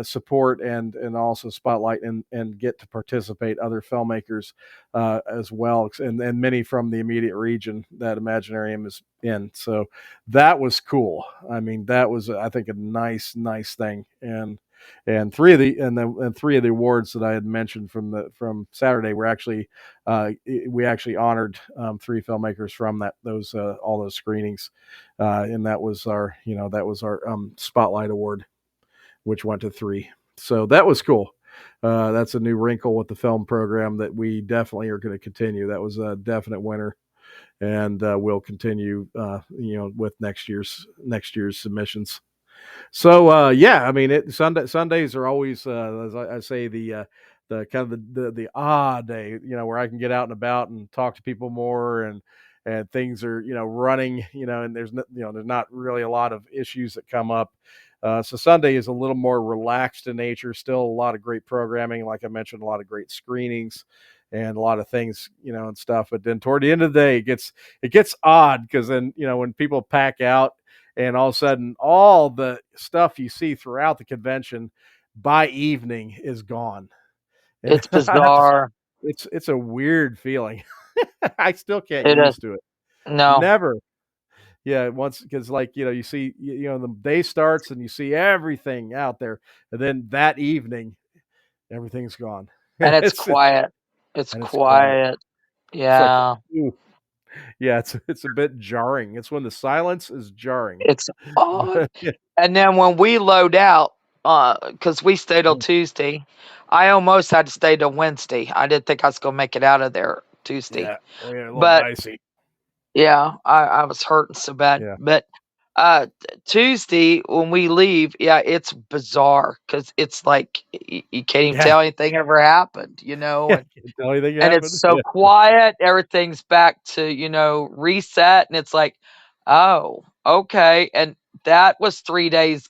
support and also spotlight and get to participate other filmmakers as well, and many from the immediate region that Imaginarium is in. So that was cool. I mean, that was, I think, a nice thing. And three of the awards that I had mentioned from Saturday were actually we actually honored three filmmakers from those all those screenings, and that was our spotlight award, which went to three. So that was cool. That's a new wrinkle with the film program that we definitely are going to continue. That was a definite winner, and we'll continue, with next year's submissions. So yeah, I mean, Sundays are always, as I say, the kind of the day, where I can get out and about and talk to people more, and things are running, and there's not really a lot of issues that come up. So Sunday is a little more relaxed in nature. Still a lot of great programming, like I mentioned, a lot of great screenings and a lot of things, and stuff. But then toward the end of the day, it gets odd because then when people pack out, and all of a sudden all the stuff you see throughout the convention by evening is gone, and It's I have to. bizarre. It's a weird feeling. I still can't get It is. used to it. No, Never. Yeah, once because like you see the day starts and you see everything out there, and then that evening everything's gone. and it's it's quiet. It's and it's quiet. quiet. It's like, Yeah, ooh. Yeah, it's a bit jarring. It's when the silence is jarring. it's odd. Yeah. And then when we load out, because we stayed till Tuesday, I almost had to stay till Wednesday. I didn't think I was gonna make it out of there Tuesday, Yeah, oh, yeah, a little but dicey. yeah, I was hurting so bad. Yeah. But Tuesday when we leave, yeah, it's bizarre because it's like you can't even Yeah. tell anything ever happened, Yeah, and can't tell anything it's happened. so Yeah. quiet. Everything's back to reset, and it's like, oh, okay, and that was 3 days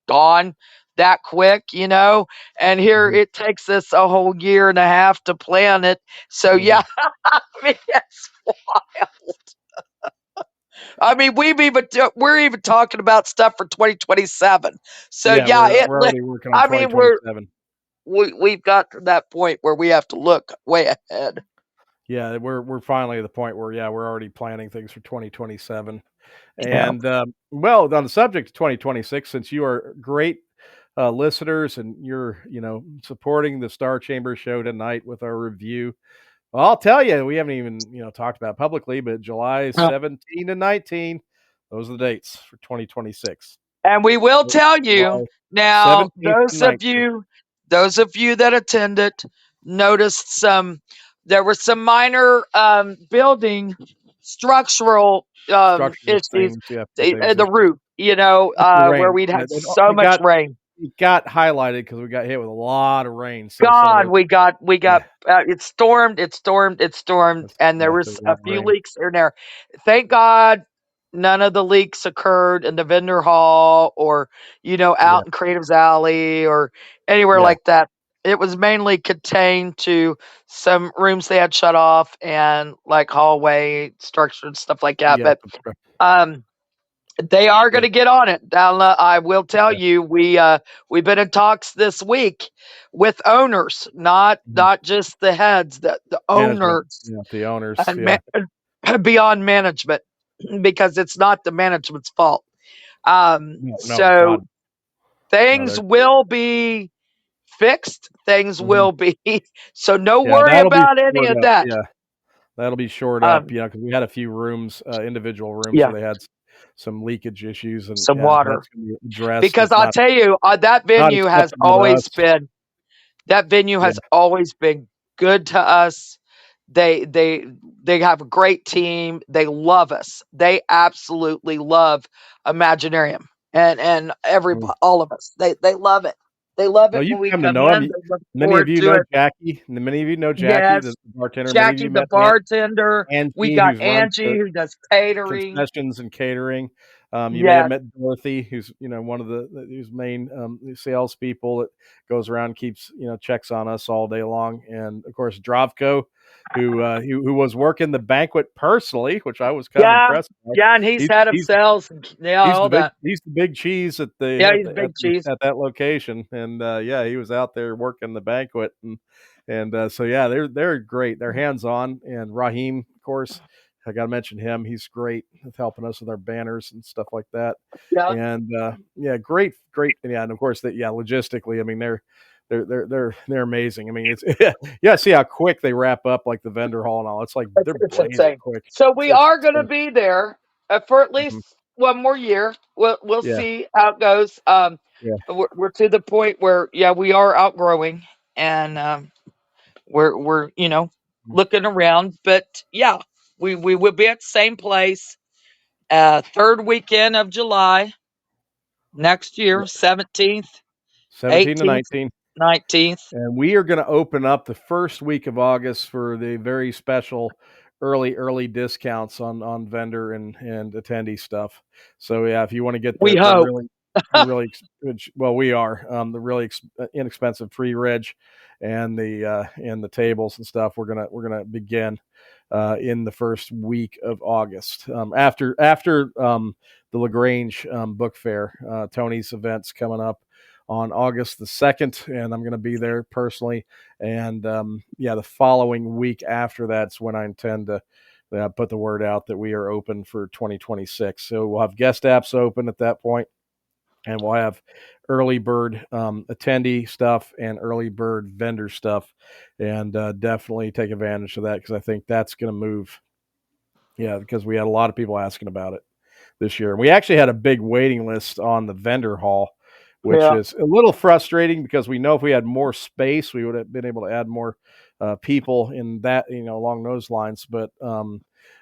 gone that quick. And here Mhm, it takes us a whole year and a half to plan it. So mhm. yeah, I mean that's wild. I mean we're even talking about stuff for 2027. So Yeah, yeah, we're already working on I mean we're 2027. we've got to that point where we have to look way ahead. Yeah, we're finally at the point where, yeah, we're already planning things for 2027. Yeah. And, well, on the subject of 2026, since you are great, listeners and you're, supporting the Star Chamber show tonight with our review, well, I'll tell you, we haven't even, talked about publicly, but July Uh, 17 and 19, those are the dates for 2026. And we will tell you July now, 17th and 19th. those of you that attended noticed there were some minor building structural Structural issues. things, yeah, things The issues. roof, With the where rain. we'd Yeah, had so we much got rain. it got highlighted because we got hit with a lot of rain, so some of God, those. we got Yeah, it stormed, and there there's was a a lot of few rain. leaks here and there. Thank God none of the leaks occurred in the vendor hall or, Yeah, out in Creative's Alley or anywhere yeah, like that. It was mainly contained to some rooms they had shut off and like hallway structure and stuff like that. yeah, But um They are going Yeah. to get on it. I will tell Yeah. you, we've been in talks this week with owners, Mhm. not just the heads, the Management. owners Yeah. The owners. and Yeah. beyond management, because it's not the management's fault. No. No. So God. No. things They're great. will be fixed. Things Mhm. will be so no Yeah. worry That'll be about any shored of up. that. Yeah. That'll be shored up. Um, Yeah. Because we had a few rooms, individual rooms, yeah, where they had some leakage issues, and some yeah, water. that's gonna be addressed. Because It's I'll not tell you, not acceptable to us. that venue Yeah. has always been good to us. They they they have a great team. They love us. They absolutely love Imaginarium, and Mm. all of us. They love it. They love Well, it you've when we come to come know him. in. They look Many of forward you to know it. Jackie. Many of you know Jackie, the Yes, bartender. Many of Jackie you the met bartender. We Angie, got who's runs Angie the who does catering. concessions and catering. You may have Yes, met Dorothy, who's one of who's main salespeople that goes around, keeps checks on us all day long, and of course Dravko, who was working the banquet personally, which I was kind of yeah, impressed by. yeah, and he's He's head of he's sales. And, yeah, all that. he's the big cheese at Yeah, he's big cheese. at that location, and yeah, he was out there working the banquet, and so yeah, they're great. They're hands on, and Raheem, of course, I got to mention him. He's great with helping us with our banners and stuff like that, Yeah. and yeah, great, yeah, and of course that, yeah, logistically, I mean they're amazing. I mean it's yeah, see how quick they wrap up, like the vendor hall and all. It's like they're It's blazing insane. quick. So we It's are going to insane. be there for at Mhm. least one more year. We'll Yeah, see how it goes. yeah. We're to the point where yeah we are outgrowing, and we're looking around, but yeah we will be at the same place. Third weekend of July next year, 17th, 17 to 18th, 19. 19th. And we are going to open up the first week of August for the very special early discounts on vendor and attendee stuff. So yeah, if you want to get We the hope. really well, we are the really inexpensive free reg and the tables and stuff. We're gonna begin in the first week of August, after the Lagrange book fair. Tony's event's coming up on August the 2nd, and I'm going to be there personally. And yeah, the following week after that's when I intend to put the word out that we are open for 2026. So we'll have guest apps open at that point, and we'll have early bird attendee stuff and early bird vendor stuff, and definitely take advantage of that, because I think that's going to move. Yeah, because we had a lot of people asking about it this year. We actually had a big waiting list on the vendor hall, which Yeah. is a little frustrating, because we know if we had more space, we would have been able to add more people in that, along those lines. But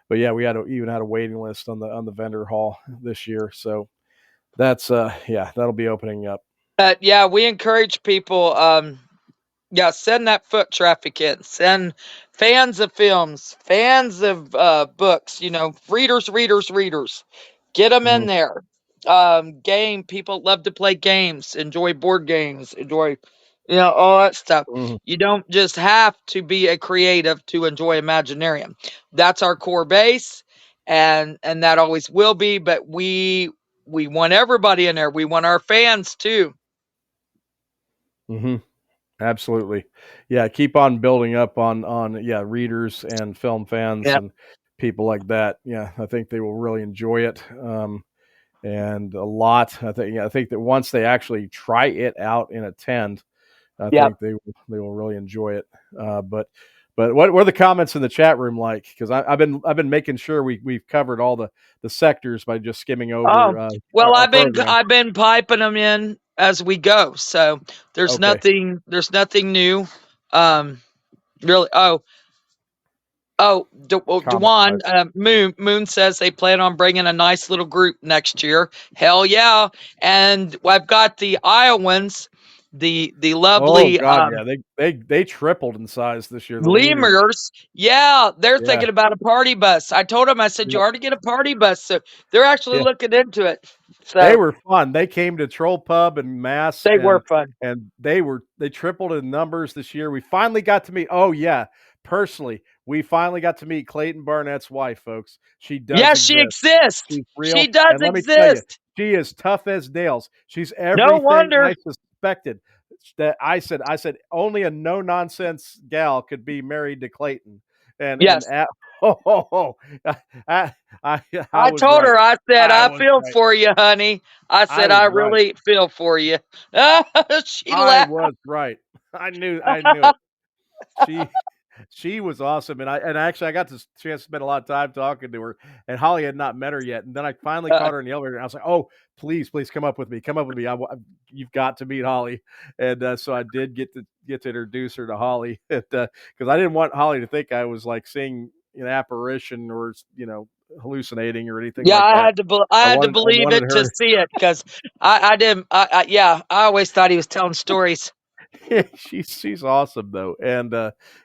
yeah, we even had a waiting list on the vendor hall this year. So that's yeah, that'll be opening up. But yeah, we encourage people. Yeah, send that foot traffic in. Send fans of films, fans of books. Readers. Get them in Hmm. there. Game people love to play games. Enjoy board games. Enjoy, all that stuff. Hmm. You don't just have to be a creative to enjoy Imaginarium. That's our core base, and that always will be. But we want everybody in there. We want our fans too. Hmm. Absolutely. Yeah, keep on building up on yeah, readers and film fans Yeah. and people like that. Yeah, I think they will really enjoy it. And a lot. I think that once they actually try it out and attend, I Yeah. think they will really enjoy it. But what are the comments in the chat room like? Because I've been making sure we've covered all the sectors by just skimming over Oh, well, our program. I've been piping them in as we go. So Okay, there's nothing new. Um, really. comment Dewan, wise. Moon says they plan on bringing a nice little group next year. Hell yeah! And I've got the Iowans, the Oh lovely God, yeah, they tripled in size this year. The leaders. Lemurs. Yeah, they're Yeah, thinking about a party bus. I told them, I said, you yep, already get a party bus, so they're actually yeah. looking into it. They So were fun. They came to Troll Pub and Mass, they were and fun. they tripled in numbers this year. We finally got to meet. Oh yeah, personally, we finally got to meet Clayton Barnett's wife, folks. She does Yes, she exist. exists. She's She real, does and let me tell you, exist. she is tough as nails. She's No everything I wonder. suspected. That I said only a no nonsense gal could be married to Clayton, and Yes. at, oh, I, I I I was told right. her, I said, I I was feel right. for you, honey. I I said, was I right. really feel for you. She I laughed. was right. I knew it. She she was awesome, and actually I got this chance to spend a lot of time talking to her, and Holly had not met her yet, and then I finally Uh, caught her in the elevator, and I was like, "Oh, please come up with me, come up with me. You've got to meet Holly," and so I did get to introduce her to Holly, because I didn't want Holly to think I was like seeing an apparition or hallucinating or anything yeah, like that. I I had to wanted I believe wanted it to her. see it because I didn't. Yeah, I always thought he was telling stories. She's awesome though, and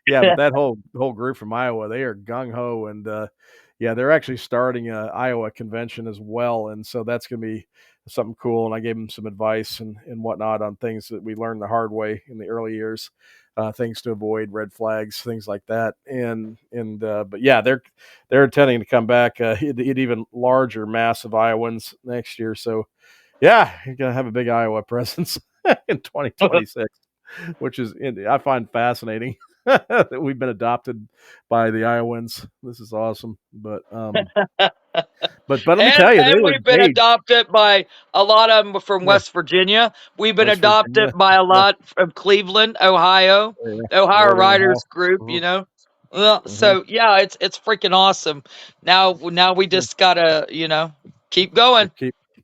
yeah, but that whole group from Iowa, they are gung ho, and yeah, they're actually starting a Iowa convention as well, and so that's gonna be something cool. And I gave them some advice and whatnot on things that we learned the hard way in the early years, things to avoid, red flags, things like that, and but yeah, they're intending to come back, hit even larger, massive Iowans next year. So yeah, you're gonna have a big Iowa presence in 2026, which is I find fascinating that we've been adopted by the Iowans. This is awesome. But let me tell you, they And were we've been engaged. adopted by a lot of them from Yeah, West Virginia. We've been West adopted Virginia. by a Yeah, lot from Cleveland, Ohio, yeah, the Ohio Northern Writers Ohio. Group. Mhm, Well, mhm. so yeah, it's freaking awesome. Now we Yeah. just gotta keep going.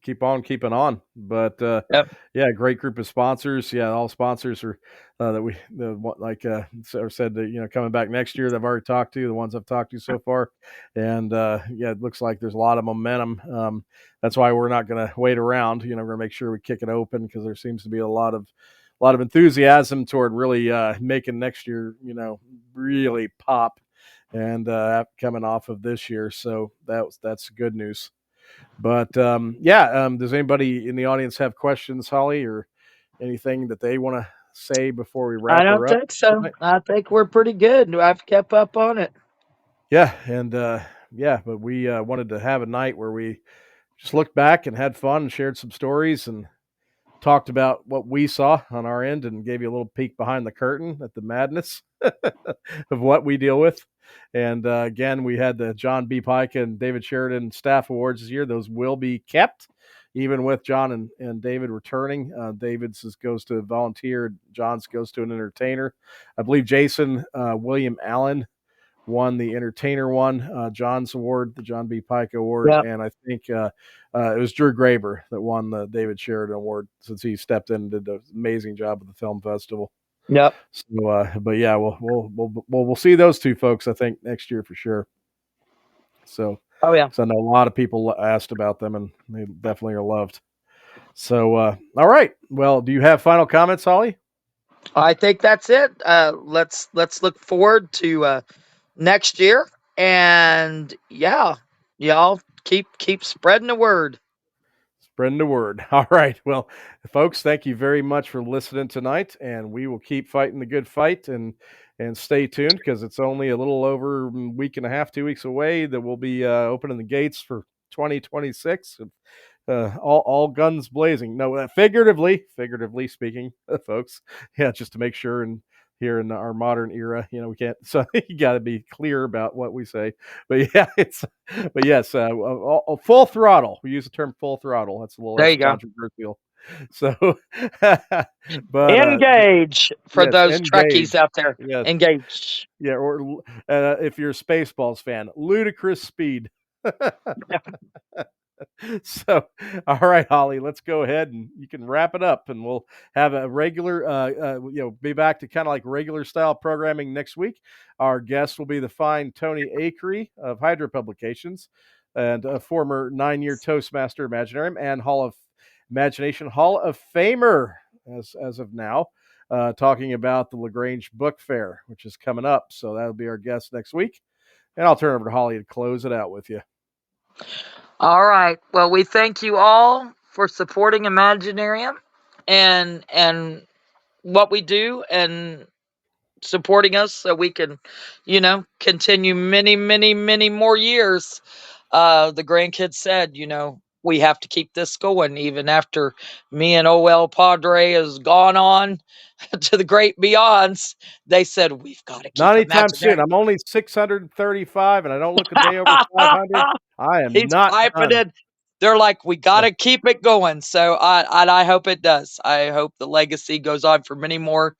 Keep on keeping on. But Yep. yeah, great group of sponsors. Yeah, all sponsors are that we like said that coming back next year. That I've already talked to the ones I've talked to so far, and yeah, it looks like there's a lot of momentum. That's why we're not going to wait around. We're going to make sure we kick it open because there seems to be a lot of enthusiasm toward really making next year really pop and coming off of this year. So that's good news. But yeah, does anybody in the audience have questions, Holly, or anything that they want to say before we I wrap don't her up think so. tonight? I think we're pretty good. I've kept up on it. Yeah, and yeah, but we wanted to have a night where we just looked back and had fun and shared some stories and talked about what we saw on our end and gave you a little peek behind the curtain at the madness of what we deal with. And again, we had the John B. Pike and David Sheridan Staff Awards this year. Those will be kept, even with John and David returning. David's goes to a volunteer, John's goes to an entertainer. I believe Jason William Allen won the entertainer one, John's award, the John B. Pike Award, Yep. and I think it was Drew Graber that won the David Sheridan Award since he stepped in and did an amazing job at the film festival. Yep. So, but yeah, we'll see those two folks I think next year for sure. So, Oh yeah. I know a lot of people asked about them, and they definitely are loved. So, all right. Well, do you have final comments, Holly? I think that's it. Let's look forward to next year, and yeah, y'all keep spreading the word. Spreading the word. All right. Well, folks, thank you very much for listening tonight, and we will keep fighting the good fight and stay tuned because it's only a little over a week and a half, 2 weeks away that we'll be opening the gates for 2026. All guns blazing. No, figuratively speaking, folks. Yeah, just to make sure and here in our modern era, we can't. So you got to be clear about what we say. But yeah, but yes, full throttle. We use the term full throttle. That's a little There less you go. controversial. So, but Engage for yes, those Trekkies engage. out there. Yes, Engage. yeah. Or if you're a Spaceballs fan, ludicrous speed. So, all right, Holly, let's go ahead and you can wrap it up, and we'll have a regular, be back to kind of like regular style programming next week. Our guest will be the fine Tony Acree of Hydra Publications, and a former 9-year Toastmaster Imaginarium and Imagination Hall of Famer as of now. Talking about the LaGrange Book Fair, which is coming up. So that'll be our guest next week. And I'll turn it over to Holly to close it out with you. All right. Well, we thank you all for supporting Imaginarium and what we do, and supporting us so we can, continue many, many, many more years. The grandkids said, we have to keep this going even after me and OL Padre has gone on to the great beyonds. They said, we've got to Not keep anytime soon. Imaginary. I'm only 635, and I don't look a day over 500. I am He's not piping done. in. They're like, we got Yeah, to keep it going. So I hope it does. I hope the legacy goes on for many more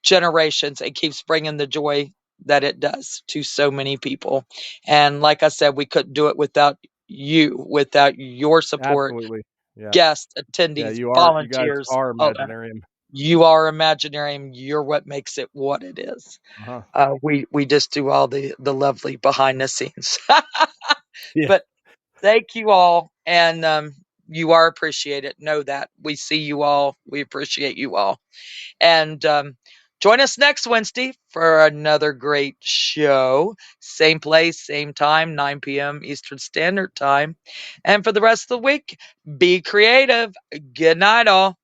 generations and keeps bringing the joy that it does to so many people. And like I said, we couldn't do it without you, without your support, absolutely. Yeah. guests, Yeah, attendees, you guys volunteers. are All that. Imaginarium. You are Imaginarium. You're what makes it what it is. Uh-huh. We just do all the lovely behind the scenes. Yeah, But thank you all, and you are appreciated. Know that we see you all. We appreciate you all. And join us next Wednesday for another great show. Same place, same time, 9 p.m. Eastern Standard Time. And for the rest of the week, be creative. Good night, all.